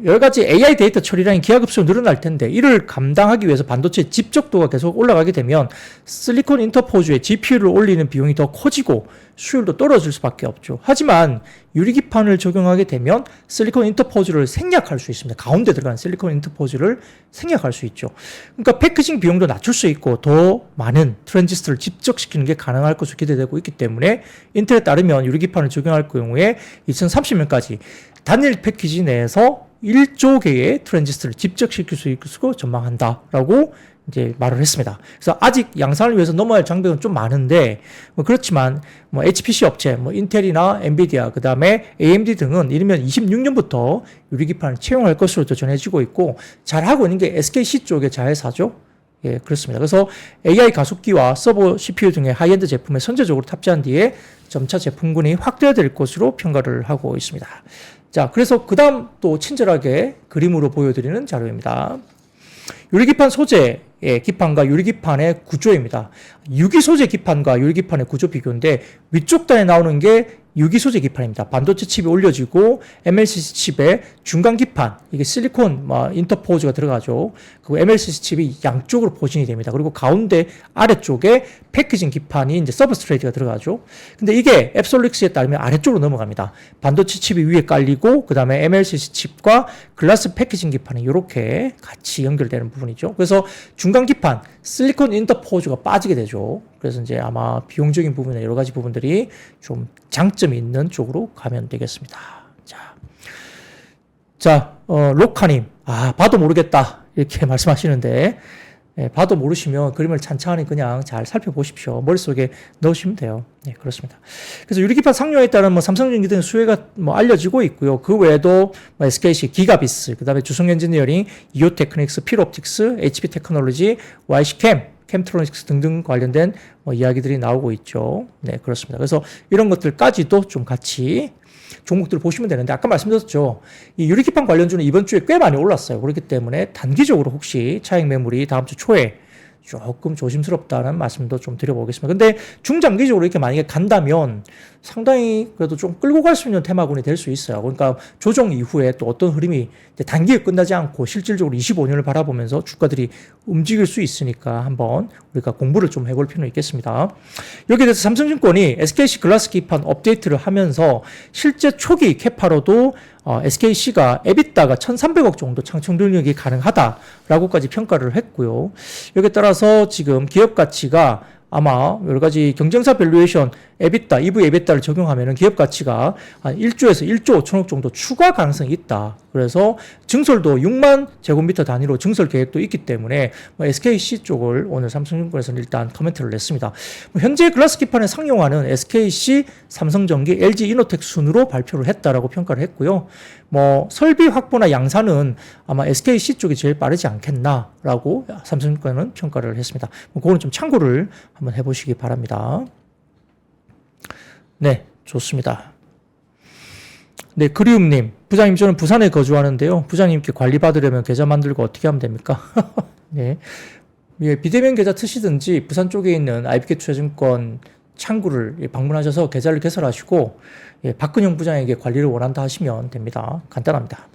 [SPEAKER 1] 여러 가지 AI 데이터 처리량이 기하급수로 늘어날 텐데, 이를 감당하기 위해서 반도체 집적도가 계속 올라가게 되면 실리콘 인터포즈에 GPU를 올리는 비용이 더 커지고 수율도 떨어질 수밖에 없죠. 하지만 유리기판을 적용하게 되면 실리콘 인터포즈를 생략할 수 있습니다. 가운데 들어가는 실리콘 인터포즈를 생략할 수 있죠. 그러니까 패키징 비용도 낮출 수 있고 더 많은 트랜지스터를 집적시키는 게 가능할 것으로 기대되고 있기 때문에, 인텔에 따르면 유리기판을 적용할 경우에 2030년까지 단일 패키지 내에서 1조 개의 트랜지스터를 집적시킬 수 있고 전망한다라고 이제 말을 했습니다. 그래서 아직 양산을 위해서 넘어야 할 장벽은 좀 많은데, 그렇지만 HPC 업체, 인텔이나 엔비디아, 그 다음에 AMD 등은 이르면 26년부터 유리기판을 채용할 것으로 전해지고 있고, 잘하고 있는 게 SKC 쪽의 자회사죠. 예, 그렇습니다. 그래서 AI 가속기와 서버 CPU 등의 하이엔드 제품에 선제적으로 탑재한 뒤에 점차 제품군이 확대될 것으로 평가를 하고 있습니다. 자, 그래서 그 다음 또 친절하게 그림으로 보여드리는 자료입니다. 유리기판 소재의 기판과 유리기판의 구조입니다. 유기 소재 기판과 유리기판의 구조 비교인데, 위쪽 단에 나오는 게 유기 소재 기판입니다. 반도체 칩이 올려지고 MLCC 칩에 중간 기판, 이게 실리콘 인터포즈가 들어가죠. 그 MLCC 칩이 양쪽으로 포진이 됩니다. 그리고 가운데 아래쪽에 패키징 기판이 이제 서브스트레이트가 들어가죠. 근데 이게 앱솔릭스에 따르면 아래쪽으로 넘어갑니다. 반도체 칩이 위에 깔리고, 그 다음에 MLCC 칩과 글라스 패키징 기판이 이렇게 같이 연결되는 부분이죠. 그래서 중간 기판, 실리콘 인터포즈가 빠지게 되죠. 그래서 이제 아마 비용적인 부분이나 여러 가지 부분들이 좀 장점이 있는 쪽으로 가면 되겠습니다. 자, 로카님, 봐도 모르겠다. 이렇게 말씀하시는데, 예, 봐도 모르시면 그림을 찬찬히 그냥 잘 살펴보십시오. 머릿속에 넣으시면 돼요. 네, 그렇습니다. 그래서 유리기판 상용에 따른 뭐 삼성전기 등 수혜가 뭐 알려지고 있고요. 그 외에도 뭐 SKC, 기가비스, 그 다음에 주성엔지니어링, 이오테크닉스, 필옵틱스, HP 테크놀로지, YC캠, 캠트로닉스 등등 관련된 뭐 이야기들이 나오고 있죠. 네, 그렇습니다. 그래서 이런 것들까지도 좀 같이 종목들을 보시면 되는데, 아까 말씀드렸죠. 이 유리기판 관련주는 이번 주에 꽤 많이 올랐어요. 그렇기 때문에 단기적으로 혹시 차익 매물이 다음 주 초에 조금 조심스럽다는 말씀도 좀 드려보겠습니다. 근데 중장기적으로 이렇게 만약에 간다면 상당히 그래도 좀 끌고 갈 수 있는 테마군이 될 수 있어요. 그러니까 조정 이후에 또 어떤 흐름이 단기에 끝나지 않고 실질적으로 25년을 바라보면서 주가들이 움직일 수 있으니까 한번 우리가 공부를 좀 해볼 필요는 있겠습니다. 여기에 대해서 삼성증권이 SKC 글라스 기판 업데이트를 하면서 실제 초기 캐파로도 SKC가 에비타가 1,300억 정도 창출 능력이 가능하다라고까지 평가를 했고요. 여기에 따라서 지금 기업 가치가 아마 여러 가지 경쟁사 밸류에이션 에비타, EV 에비타를 적용하면 기업 가치가 한 1조에서 1조 5천억 정도 추가 가능성이 있다. 그래서 증설도 6만 제곱미터 단위로 증설 계획도 있기 때문에 SKC 쪽을 오늘 삼성증권에서는 일단 커멘트를 냈습니다. 현재 글라스 기판에 상용하는 SKC, 삼성전기, LG 이노텍 순으로 발표를 했다라고 평가를 했고요. 뭐 설비 확보나 양산은 아마 SKC 쪽이 제일 빠르지 않겠나라고 삼성증권은 평가를 했습니다. 그거는 좀 참고를 한번 해보시기 바랍니다. 네, 좋습니다. 네, 그리움님, 부장님 저는 부산에 거주하는데요. 부장님께 관리 받으려면 계좌 만들고 어떻게 하면 됩니까? 네, 예, 비대면 계좌 트시든지 부산 쪽에 있는 IBK투자증권 창구를 방문하셔서 계좌를 개설하시고 예, 박근영 부장에게 관리를 원한다 하시면 됩니다. 간단합니다.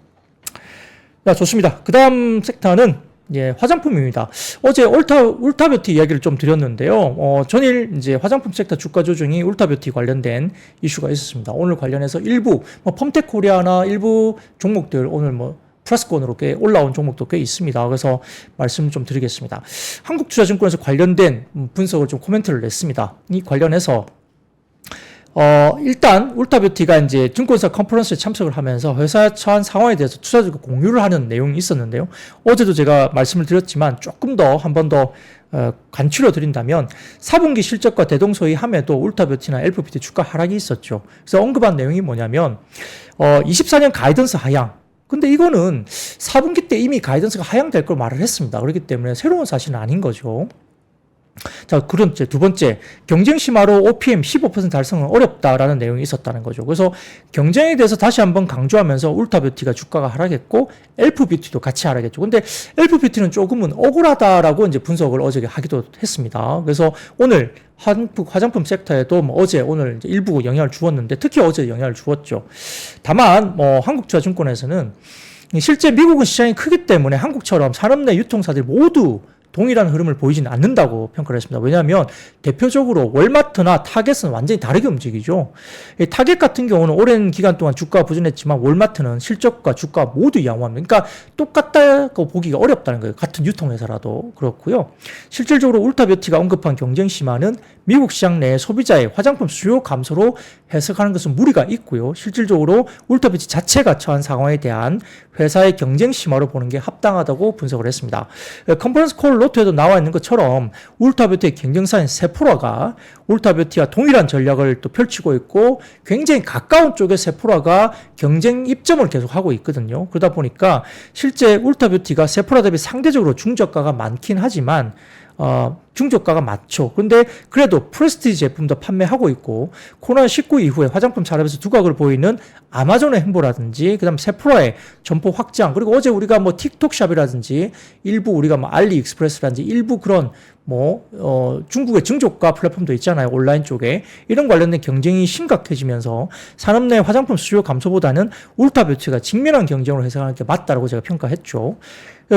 [SPEAKER 1] 자, 좋습니다. 그 다음 섹터는 예, 화장품입니다. 어제 울타뷰티 이야기를 좀 드렸는데요. 전일 이제 화장품 섹터 주가 조정이 울타뷰티 관련된 이슈가 있었습니다. 오늘 관련해서 일부 펌텍 코리아나 일부 종목들 오늘 플러스권으로 꽤 올라온 종목도 꽤 있습니다. 그래서 말씀 좀 드리겠습니다. 한국투자증권에서 관련된 분석을 좀 코멘트를 냈습니다. 이 관련해서 일단 울타뷰티가 이제 증권사 컨퍼런스에 참석을 하면서 회사에 처한 상황에 대해서 투자자들과 공유를 하는 내용이 있었는데요. 어제도 제가 말씀을 드렸지만 조금 더 한 번 더 간추려 드린다면 4분기 실적과 대동소이함에도 울타뷰티나 LFBT 주가 하락이 있었죠. 그래서 언급한 내용이 뭐냐면 24년 가이던스 하향. 근데 이거는 4분기 때 이미 가이던스가 하향될 걸 말을 했습니다. 그렇기 때문에 새로운 사실은 아닌 거죠. 자, 그럼 두 번째, 경쟁 심화로 OPM 15% 달성은 어렵다라는 내용이 있었다는 거죠. 그래서 경쟁에 대해서 다시 한번 강조하면서 울타뷰티가 주가가 하락했고, LFBT도 같이 하락했죠. 근데 LFBT는 조금은 억울하다라고 이제 분석을 어제 하기도 했습니다. 그래서 오늘 한국 화장품 섹터에도 어제, 오늘 이제 일부 영향을 주었는데, 특히 어제 영향을 주었죠. 다만, 한국투자증권에서는 실제 미국은 시장이 크기 때문에 한국처럼 산업 내 유통사들이 모두 동일한 흐름을 보이지는 않는다고 평가를 했습니다. 왜냐하면 대표적으로 월마트나 타겟은 완전히 다르게 움직이죠. 타겟 같은 경우는 오랜 기간 동안 주가가 부진했지만 월마트는 실적과 주가 모두 양호합니다. 그러니까 똑같다고 보기가 어렵다는 거예요. 같은 유통회사라도 그렇고요. 실질적으로 울타뷰티가 언급한 경쟁 심화는 미국 시장 내 소비자의 화장품 수요 감소로 해석하는 것은 무리가 있고요. 실질적으로 울타뷰티 자체가 처한 상황에 대한 회사의 경쟁 심화로 보는 게 합당하다고 분석을 했습니다. 컨퍼런스 콜 노트에도 나와 있는 것처럼 울타뷰티의 경쟁사인 세포라가 울타뷰티와 동일한 전략을 또 펼치고 있고 굉장히 가까운 쪽에 세포라가 경쟁 입점을 계속하고 있거든요. 그러다 보니까 실제 울타뷰티가 세포라 대비 상대적으로 중저가가 많긴 하지만 중저가가 많죠. 근데 그래도 프레스티지 제품도 판매하고 있고 코로나19 이후에 화장품 산업에서 두각을 보이는 아마존의 행보라든지 그다음 세포라의 점포 확장 그리고 어제 우리가 틱톡샵이라든지 일부 우리가 알리익스프레스라든지 일부 그런 중국의 증조가 플랫폼도 있잖아요. 온라인 쪽에. 이런 관련된 경쟁이 심각해지면서 산업 내 화장품 수요 감소보다는 울타뷰티가 직면한 경쟁으로 해석하는 게 맞다라고 제가 평가했죠.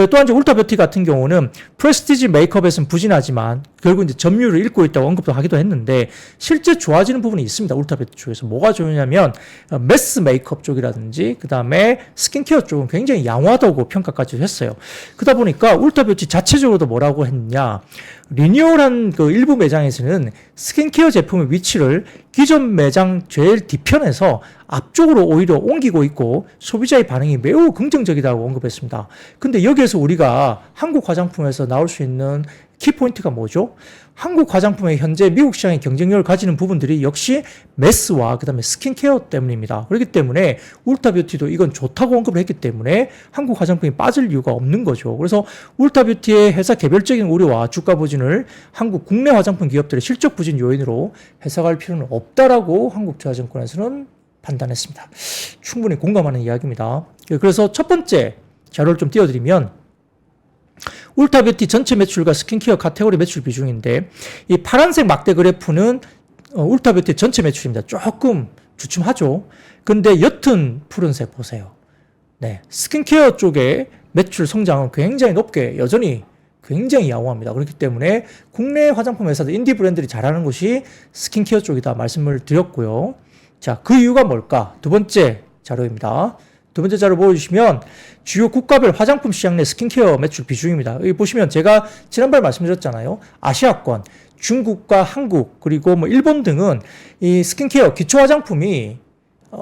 [SPEAKER 1] 또한 이제 울타뷰티 같은 경우는 프레스티지 메이크업에서는 부진하지만 결국 이제 점유율을 잃고 있다고 언급도 하기도 했는데 실제 좋아지는 부분이 있습니다. 울타뷰티 쪽에서. 뭐가 좋으냐면 매스 메이크업 쪽이라든지 그 다음에 스킨케어 쪽은 굉장히 양호하다고 평가까지 했어요. 그러다 보니까 울타뷰티 자체적으로도 뭐라고 했냐. 리뉴얼한 그 일부 매장에서는 스킨케어 제품의 위치를 기존 매장 제일 뒤편에서 앞쪽으로 오히려 옮기고 있고 소비자의 반응이 매우 긍정적이다고 언급했습니다. 근데 여기에서 우리가 한국 화장품에서 나올 수 있는 키포인트가 뭐죠? 한국 화장품의 현재 미국 시장의 경쟁력을 가지는 부분들이 역시 매스와 그 다음에 스킨케어 때문입니다. 그렇기 때문에 울타뷰티도 이건 좋다고 언급을 했기 때문에 한국 화장품이 빠질 이유가 없는 거죠. 그래서 울타뷰티의 회사 개별적인 우려와 주가 부진을 한국 국내 화장품 기업들의 실적 부진 요인으로 해석할 필요는 없다라고 한국투자증권에서는 판단했습니다. 충분히 공감하는 이야기입니다. 그래서 첫 번째 자료를 좀 띄워드리면 울타뷰티 전체 매출과 스킨케어 카테고리 매출 비중인데 이 파란색 막대 그래프는 울타뷰티 전체 매출입니다. 조금 주춤하죠. 근데 옅은 푸른색 보세요. 네, 스킨케어 쪽의 매출 성장은 굉장히 높게 여전히 굉장히 양호합니다. 그렇기 때문에 국내 화장품 회사들 인디 브랜드들이 잘하는 곳이 스킨케어 쪽이다 말씀을 드렸고요. 자, 그 이유가 뭘까? 두 번째 자료입니다. 두 번째 자료 보여주시면 주요 국가별 화장품 시장 내 스킨케어 매출 비중입니다. 여기 보시면 제가 지난번에 말씀드렸잖아요. 아시아권, 중국과 한국, 그리고 뭐 일본 등은 이 스킨케어 기초 화장품이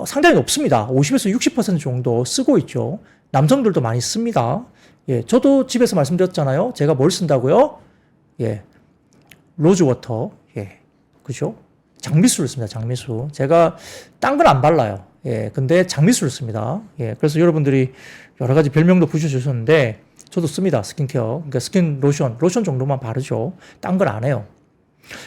[SPEAKER 1] 상당히 높습니다. 50에서 60% 정도 쓰고 있죠. 남성들도 많이 씁니다. 예, 저도 집에서 말씀드렸잖아요. 제가 뭘 쓴다고요? 예, 로즈워터. 예, 그죠? 장미수를 씁니다. 장미수. 제가 딴 건 안 발라요. 예, 근데 장미수를 씁니다. 예, 그래서 여러분들이 여러 가지 별명도 붙여주셨는데, 저도 씁니다. 스킨케어. 그러니까 스킨 로션 정도만 바르죠. 딴 걸 안 해요.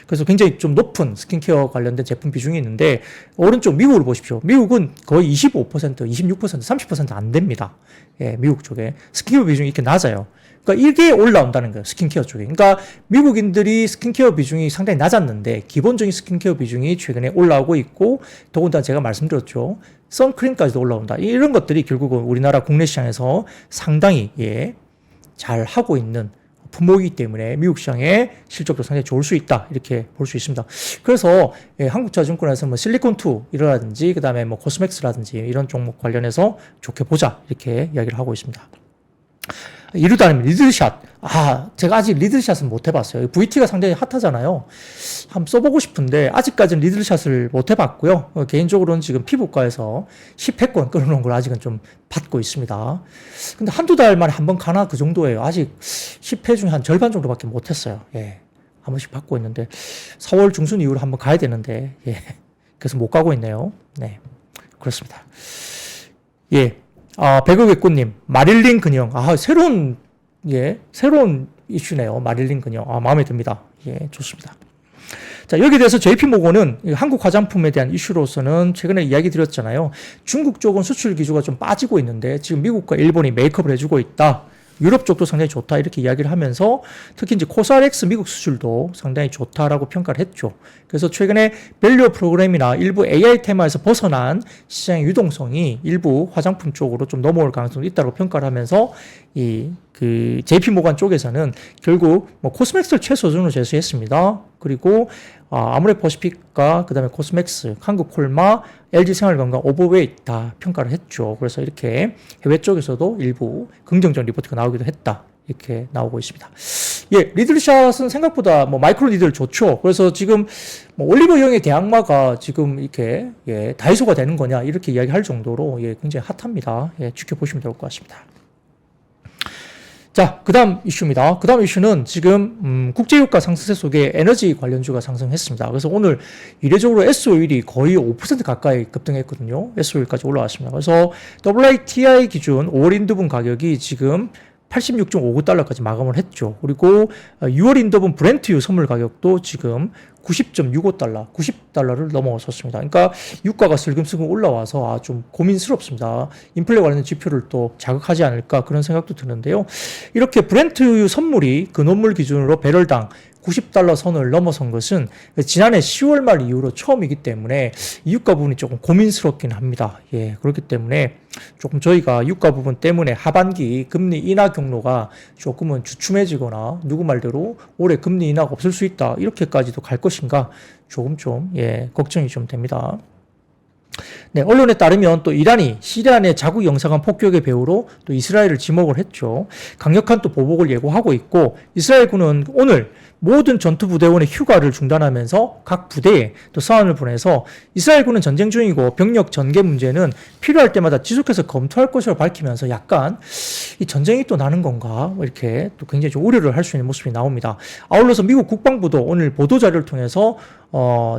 [SPEAKER 1] 그래서 굉장히 좀 높은 스킨케어 관련된 제품 비중이 있는데, 오른쪽 미국을 보십시오. 미국은 거의 25%, 26%, 30%안 됩니다. 예, 미국 쪽에. 스킨케어 비중이 이렇게 낮아요. 그러니까 이게 올라온다는 거예요. 스킨케어 쪽에. 그러니까 미국인들이 스킨케어 비중이 상당히 낮았는데 기본적인 스킨케어 비중이 최근에 올라오고 있고 더군다나 제가 말씀드렸죠. 선크림까지도 올라온다. 이런 것들이 결국은 우리나라 국내 시장에서 상당히 잘 하고 있는 품목이기 때문에 미국 시장의 실적도 상당히 좋을 수 있다. 이렇게 볼 수 있습니다. 그래서 한국투자증권에서 뭐 실리콘2라든지 그다음에 뭐 코스맥스라든지 이런 종목 관련해서 좋게 보자. 이렇게 이야기를 하고 있습니다. 이루도 아니면 리들샷. 제가 아직 리들샷은 못 해봤어요. VT가 상당히 핫하잖아요. 한번 써보고 싶은데, 아직까지는 리들샷을 못 해봤고요. 개인적으로는 지금 피부과에서 10회권 끊어놓은 걸 아직은 좀 받고 있습니다. 근데 한두 달 만에 한 번 가나 그 정도예요. 아직 10회 중에 한 절반 정도밖에 못 했어요. 예. 한 번씩 받고 있는데, 4월 중순 이후로 한번 가야 되는데, 예. 그래서 못 가고 있네요. 네. 그렇습니다. 예. 백억의 꽃님, 마릴린 근형. 새로운 이슈네요. 마릴린 근형. 마음에 듭니다. 예, 좋습니다. 자, 여기에 대해서 JP모건은 한국 화장품에 대한 이슈로서는 최근에 이야기 드렸잖아요. 중국 쪽은 수출 기조가 좀 빠지고 있는데 지금 미국과 일본이 메이크업을 해주고 있다. 유럽 쪽도 상당히 좋다 이렇게 이야기를 하면서 특히 이제 코스알엑스 미국 수출도 상당히 좋다라고 평가를 했죠. 그래서 최근에 밸류 프로그램이나 일부 AI 테마에서 벗어난 시장의 유동성이 일부 화장품 쪽으로 좀 넘어올 가능성이 있다고 평가를 하면서 그 JP모건 쪽에서는 결국 뭐 코스맥스를 최소준으로 제시했습니다. 그리고 아모레퍼시픽과 그다음에 코스맥스, 한국콜마, LG생활건강, 오버웨이 다 평가를 했죠. 그래서 이렇게 해외 쪽에서도 일부 긍정적 리포트가 나오기도 했다. 이렇게 나오고 있습니다. 예, 리들샷은 생각보다 뭐 마이크로 니들 좋죠. 그래서 지금 뭐 올리브영의 대항마가 지금 이렇게 다이소가 되는 거냐 이렇게 이야기할 정도로 굉장히 핫합니다. 지켜보시면 될 것 같습니다. 자, 그 다음 이슈입니다. 그 다음 이슈는 지금, 국제유가 상승세 속에 에너지 관련주가 상승했습니다. 그래서 오늘 이례적으로 SO일이 거의 5% 가까이 급등했거든요. SO일까지 올라왔습니다. 그래서 WTI 기준 5월 인도분 가격이 지금 86.59달러까지 마감을 했죠. 그리고 6월 인도분 브렌트유 선물 가격도 지금 90.65달러, 90달러를 넘어섰습니다. 그러니까 유가가 슬금슬금 올라와서 좀 고민스럽습니다. 인플레 관련된 지표를 또 자극하지 않을까 그런 생각도 드는데요. 이렇게 브렌트유 선물이 근원물 기준으로 배럴당 90달러 선을 넘어선 것은 지난해 10월 말 이후로 처음이기 때문에 이 유가 부분이 조금 고민스럽긴 합니다. 그렇기 때문에 조금 저희가 유가 부분 때문에 하반기 금리 인하 경로가 조금은 주춤해지거나 누구 말대로 올해 금리 인하가 없을 수 있다 이렇게까지도 갈 것인가 조금 걱정이 좀 됩니다. 네, 언론에 따르면 또 이란이 시리아 내 자국 영사관 폭격의 배후로 또 이스라엘을 지목을 했죠. 강력한 또 보복을 예고하고 있고 이스라엘군은 오늘 모든 전투 부대원의 휴가를 중단하면서 각 부대에 또 사원을 보내서 이스라엘군은 전쟁 중이고 병력 전개 문제는 필요할 때마다 지속해서 검토할 것으로 밝히면서 약간 이 전쟁이 또 나는 건가 이렇게 또 굉장히 좀 우려를 할 수 있는 모습이 나옵니다. 아울러서 미국 국방부도 오늘 보도자료를 통해서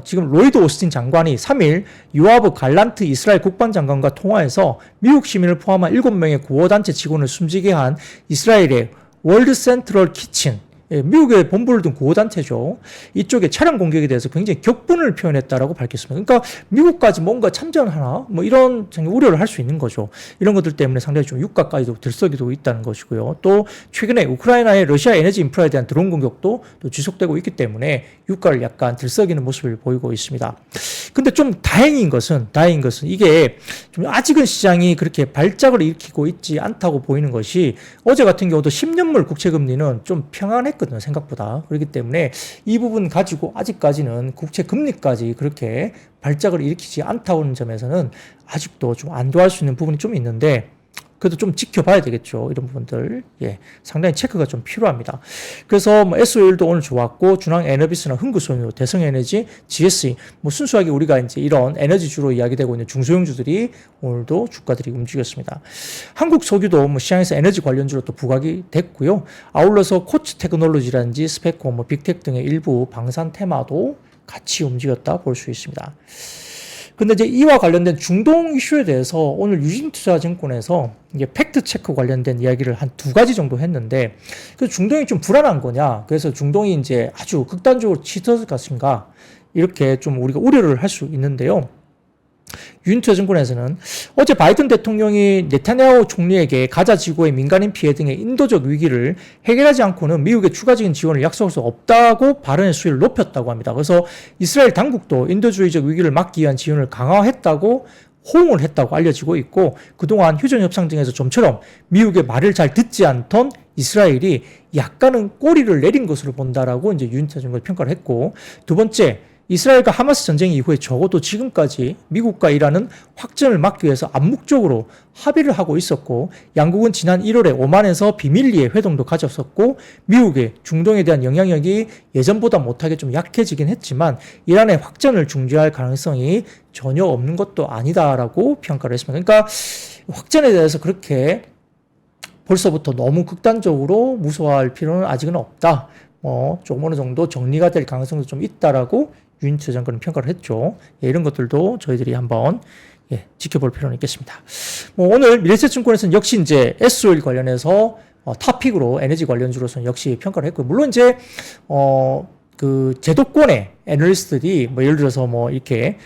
[SPEAKER 1] 지금 로이드 오스틴 장관이 3일 요아브 갈란트 이스라엘 국방장관과 통화해서 미국 시민을 포함한 7명의 구호단체 직원을 숨지게 한 이스라엘의 월드 센트럴 키친, 미국의 본부를 둔 구호단체죠. 이쪽에 차량 공격에 대해서 굉장히 격분을 표현했다라고 밝혔습니다. 그러니까 미국까지 뭔가 참전하나? 뭐 이런 우려를 할 수 있는 거죠. 이런 것들 때문에 상당히 좀 유가까지도 들썩이고 있다는 것이고요. 또 최근에 우크라이나의 러시아 에너지 인프라에 대한 드론 공격도 또 지속되고 있기 때문에 유가를 약간 들썩이는 모습을 보이고 있습니다. 근데 좀 다행인 것은 이게 좀 아직은 시장이 그렇게 발작을 일으키고 있지 않다고 보이는 것이 어제 같은 경우도 10년물 국채금리는 좀 평안했거든요, 생각보다. 그렇기 때문에 이 부분 가지고 아직까지는 국채금리까지 그렇게 발작을 일으키지 않다는 점에서는 아직도 좀 안도할 수 있는 부분이 좀 있는데 그래도 좀 지켜봐야 되겠죠. 이런 부분들. 상당히 체크가 좀 필요합니다. 그래서 뭐 SO일도 오늘 좋았고, 중앙에너비스나 흥구소유, 대성에너지, GSE, 뭐 순수하게 우리가 이제 이런 에너지주로 이야기되고 있는 중소형주들이 오늘도 주가들이 움직였습니다. 한국 석유도 뭐 시장에서 에너지 관련주로 또 부각이 됐고요. 아울러서 코츠 테크놀로지라든지 스페코, 뭐 빅텍 등의 일부 방산 테마도 같이 움직였다 볼 수 있습니다. 근데 이제 이와 관련된 중동 이슈에 대해서 오늘 유진투자증권에서 이게 팩트체크 관련된 이야기를 한 2가지 정도 했는데, 그 중동이 좀 불안한 거냐, 그래서 중동이 이제 아주 극단적으로 치솟을 것인가, 이렇게 좀 우리가 우려를 할 수 있는데요. 유인투자증권에서는 어제 바이든 대통령이 네타냐후 총리에게 가자 지구의 민간인 피해 등의 인도적 위기를 해결하지 않고는 미국의 추가적인 지원을 약속할 수 없다고 발언의 수위를 높였다고 합니다. 그래서 이스라엘 당국도 인도주의적 위기를 막기 위한 지원을 강화했다고 호응을 했다고 알려지고 있고, 그동안 휴전협상 등에서 좀처럼 미국의 말을 잘 듣지 않던 이스라엘이 약간은 꼬리를 내린 것으로 본다라고 이제 유인투자증권이 평가를 했고, 두 번째, 이스라엘과 하마스 전쟁 이후에 적어도 지금까지 미국과 이란은 확전을 막기 위해서 암묵적으로 합의를 하고 있었고, 양국은 지난 1월에 오만에서 비밀리에 회동도 가졌었고, 미국의 중동에 대한 영향력이 예전보다 못하게 좀 약해지긴 했지만 이란의 확전을 중지할 가능성이 전혀 없는 것도 아니다라고 평가를 했습니다. 그러니까 확전에 대해서 그렇게 벌써부터 너무 극단적으로 무서워할 필요는 아직은 없다. 조금 어느 정도 정리가 될 가능성도 좀 있다라고 유인투자증권은 평가를 했죠. 이런 것들도 저희들이 한번 지켜볼 필요는 있겠습니다. 오늘 미래에셋증권에서는 역시 이제 SO일 관련해서 탑픽으로 에너지 관련주로서는 역시 평가를 했고요. 물론 이제 그 제도권의 애널리스트들이 뭐 예를 들어서 뭐 이렇게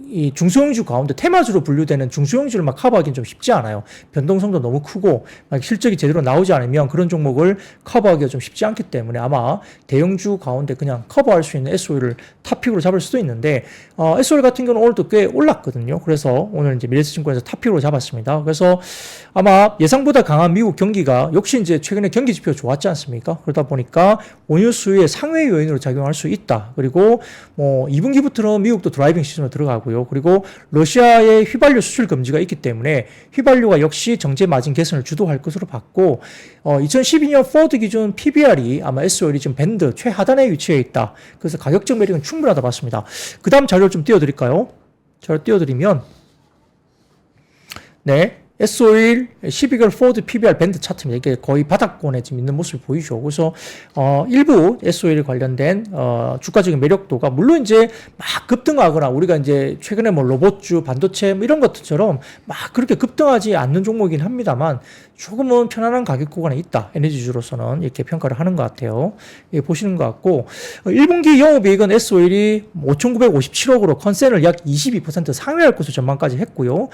[SPEAKER 1] 이 중소형주 가운데 테마주로 분류되는 중소형주를 막 커버하기는 좀 쉽지 않아요. 변동성도 너무 크고 막 실적이 제대로 나오지 않으면 그런 종목을 커버하기가 좀 쉽지 않기 때문에 아마 대형주 가운데 그냥 커버할 수 있는 SO일을 탑픽으로 잡을 수도 있는데, SO일 같은 경우는 오늘도 꽤 올랐거든요. 그래서 오늘 이제 미래에셋증권에서 탑픽으로 잡았습니다. 그래서 아마 예상보다 강한 미국 경기가 역시 이제 최근에 경기 지표 좋았지 않습니까? 그러다 보니까 원유 수요의 상회 요인으로 작용할 수 있다. 그리고 2분기부터는 미국도 드라이빙 시즌으로 들어가고요. 그리고 러시아의 휘발유 수출 금지가 있기 때문에 휘발유가 역시 정제 마진 개선을 주도할 것으로 봤고, 2012년 포드 기준 PBR이 아마 SO일이 지금 밴드 최하단에 위치해 있다. 그래서 가격적 매력은 충분하다 봤습니다. 그 다음 자료를 좀 띄워드릴까요? 자료 띄워드리면, SO일 12개월 포드 PBR 밴드 차트입니다. 이게 거의 바닥권에 지금 있는 모습을 보이죠. 그래서 일부 SO일 관련된 주가적인 매력도가 물론 이제 막 급등하거나 우리가 이제 최근에 뭐 로봇주, 반도체 뭐 이런 것들처럼 막 그렇게 급등하지 않는 종목이긴 합니다만 조금은 편안한 가격 구간에 있다. 에너지주로서는 이렇게 평가를 하는 것 같아요. 예, 보시는 것 같고 1분기 영업이익은 SO일이 5,957억으로 컨센을 약 22% 상회할 것으로 전망까지 했고요.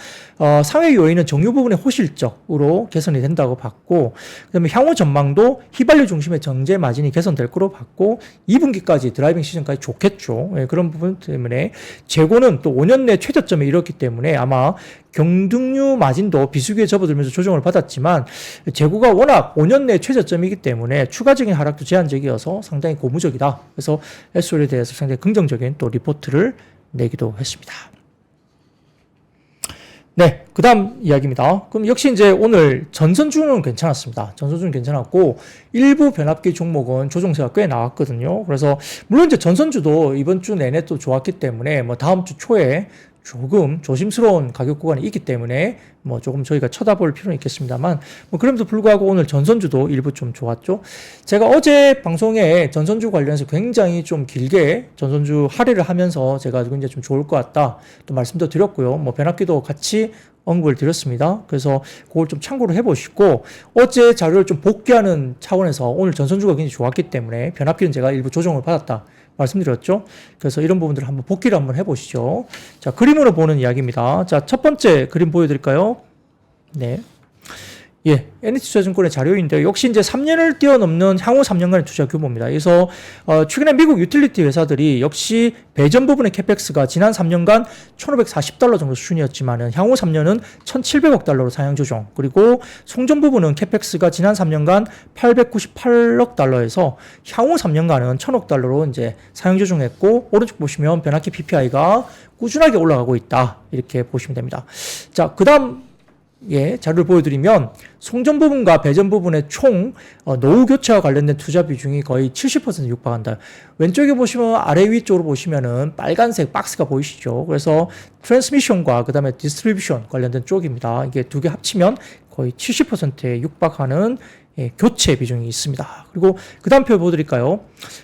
[SPEAKER 1] 상회 요인은 정유 부분의 호실적으로 개선이 된다고 봤고, 그다음에 향후 전망도 휘발유 중심의 정제 마진이 개선될 거로 봤고 2분기까지 드라이빙 시즌까지 좋겠죠. 예, 그런 부분 때문에 재고는 또 5년 내 최저점에 이뤘기 때문에 아마 경등유 마진도 비수기에 접어들면서 조정을 받았지만 재고가 워낙 5년 내 최저점이기 때문에 추가적인 하락도 제한적이어서 상당히 고무적이다. 그래서 SO일에 대해서 상당히 긍정적인 또 리포트를 내기도 했습니다. 네, 그 다음 이야기입니다. 그럼 역시 이제 오늘 전선주는 괜찮았습니다. 전선주는 괜찮았고, 일부 변압기 종목은 조정세가 꽤 나왔거든요. 그래서, 물론 이제 전선주도 이번 주 내내 또 좋았기 때문에, 뭐 다음 주 초에 조금 조심스러운 가격 구간이 있기 때문에 뭐 조금 저희가 쳐다볼 필요는 있겠습니다만 뭐 그럼에도 불구하고 오늘 전선주도 일부 좀 좋았죠. 제가 어제 방송에 전선주 관련해서 굉장히 좀 길게 전선주 할애를 하면서 제가 굉장히 좀 좋을 것 같다 또 말씀도 드렸고요. 뭐 변압기도 같이 언급을 드렸습니다. 그래서 그걸 좀 참고를 해보시고 어제 자료를 좀 복귀하는 차원에서 오늘 전선주가 굉장히 좋았기 때문에 변압기는 제가 일부 조정을 받았다 말씀드렸죠. 그래서 이런 부분들을 한번 복기를 한번 해보시죠. 자, 그림으로 보는 이야기입니다. 자, 첫 번째 그림 보여드릴까요? 네. 예, NH투자증권의 자료인데 역시 이제 3년을 뛰어넘는 향후 3년간의 투자 규모입니다. 그래서 최근에 미국 유틸리티 회사들이 역시 배전 부분의 캐펙스가 지난 3년간 1,540달러 정도 수준이었지만은 향후 3년은 1,700억 달러로 상향 조정. 그리고 송전 부분은 캐펙스가 지난 3년간 898억 달러에서 향후 3년간은 1,000억 달러로 이제 상향 조정했고 오른쪽 보시면 변압기 PPI가 꾸준하게 올라가고 있다. 이렇게 보시면 됩니다. 자, 그다음 예, 자료를 보여드리면 송전 부분과 배전 부분의 총 노후 교체와 관련된 투자 비중이 거의 70% 육박한다. 왼쪽에 보시면 아래 위쪽으로 보시면은 빨간색 박스가 보이시죠? 그래서 트랜스미션과 그다음에 디스트리뷰션 관련된 쪽입니다. 이게 두 개 합치면 거의 70%에 육박하는 예, 교체 비중이 있습니다. 그리고 그 다음 표 보여드릴까요?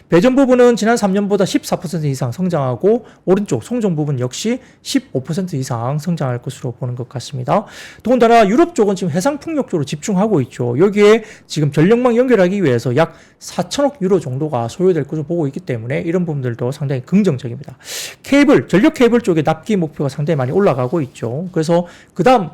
[SPEAKER 1] 배전 부분은 지난 3년보다 14% 이상 성장하고 오른쪽 송전 부분 역시 15% 이상 성장할 것으로 보는 것 같습니다. 더군다나 유럽 쪽은 지금 해상풍력 쪽으로 집중하고 있죠. 여기에 지금 전력망 연결하기 위해서 약 4천억 유로 정도가 소요될 것으로 보고 있기 때문에 이런 부분들도 상당히 긍정적입니다. 케이블, 전력 케이블 쪽의 납기 목표가 상당히 많이 올라가고 있죠. 그래서 그 다음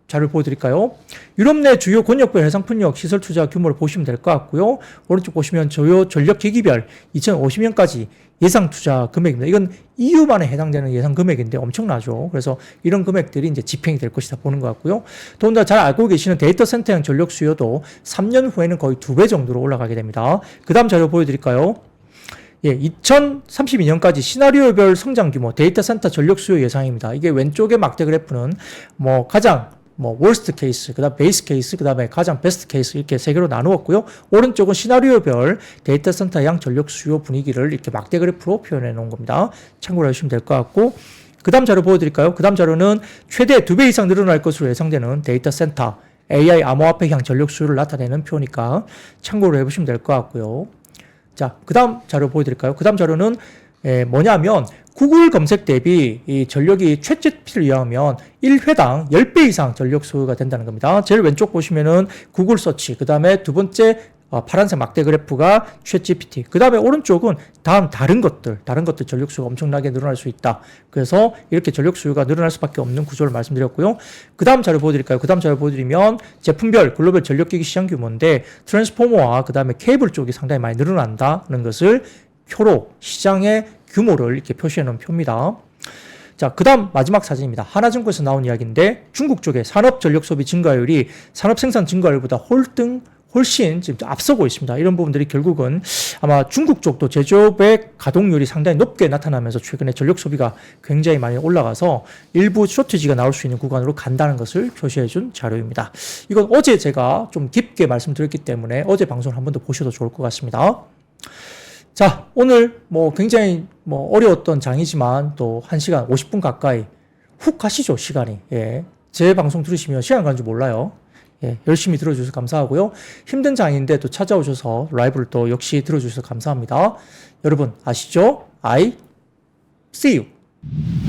[SPEAKER 1] 자료를 보여드릴까요? 유럽 내 주요 권역별 해상풍력 시설 투자 규모를 보시면 될 것 같고요. 오른쪽 보시면 주요 전력 기기별 2050년까지 예상 투자 금액입니다. 이건 EU만에 해당되는 예상 금액인데 엄청나죠. 그래서 이런 금액들이 이제 집행이 될 것이다 보는 것 같고요. 더군다나 잘 알고 계시는 데이터 센터형 전력 수요도 3년 후에는 거의 2배 정도로 올라가게 됩니다. 그 다음 자료 보여드릴까요? 예, 2032년까지 시나리오별 성장 규모 데이터 센터 전력 수요 예상입니다. 이게 왼쪽의 막대 그래프는 뭐 가장 월스트 케이스, 그다음 베이스 케이스, 그다음에 가장 베스트 케이스 이렇게 세 개로 나누었고요. 오른쪽은 시나리오별 데이터 센터 양 전력 수요 분위기를 이렇게 막대 그래프로 표현해 놓은 겁니다. 참고를 해주시면 될 것 같고 그다음 자료 보여드릴까요? 그다음 자료는 최대 2배 이상 늘어날 것으로 예상되는 데이터 센터 AI 암호화폐 향 전력 수요를 나타내는 표니까 참고를 해보시면 될 것 같고요. 자, 그다음 자료 보여드릴까요? 그다음 자료는 뭐냐면 구글 검색 대비 이 전력이 챗GPT를 이용하면 1회당 10배 이상 전력 소요가 된다는 겁니다. 제일 왼쪽 보시면은 구글 서치, 그 다음에 두 번째 파란색 막대 그래프가 챗GPT, 그 다음에 오른쪽은 다른 것들 전력 수요가 엄청나게 늘어날 수 있다. 그래서 이렇게 전력 수요가 늘어날 수밖에 없는 구조를 말씀드렸고요. 그 다음 자료 보여드릴까요? 그 다음 자료 보여드리면 제품별 글로벌 전력기기 시장 규모인데 트랜스포머와 그 다음에 케이블 쪽이 상당히 많이 늘어난다는 것을 표로 시장의 규모를 이렇게 표시해 놓은 표입니다. 자, 그 다음 마지막 사진입니다. 하나증권에서 나온 이야기인데 중국 쪽의 산업 전력 소비 증가율이 산업 생산 증가율보다 훨씬 지금 앞서고 있습니다. 이런 부분들이 결국은 아마 중국 쪽도 제조업의 가동률이 상당히 높게 나타나면서 최근에 전력 소비가 굉장히 많이 올라가서 일부 쇼티지가 나올 수 있는 구간으로 간다는 것을 표시해 준 자료입니다. 이건 어제 제가 좀 깊게 말씀드렸기 때문에 어제 방송을 한 번 더 보셔도 좋을 것 같습니다. 자, 오늘 굉장히 어려웠던 장이지만 또 1시간 50분 가까이 훅 가시죠, 시간이. 예. 제 방송 들으시면 시간 가는 줄 몰라요. 예. 열심히 들어주셔서 감사하고요. 힘든 장인데 또 찾아오셔서 라이브를 또 역시 들어주셔서 감사합니다. 여러분 아시죠? I see you.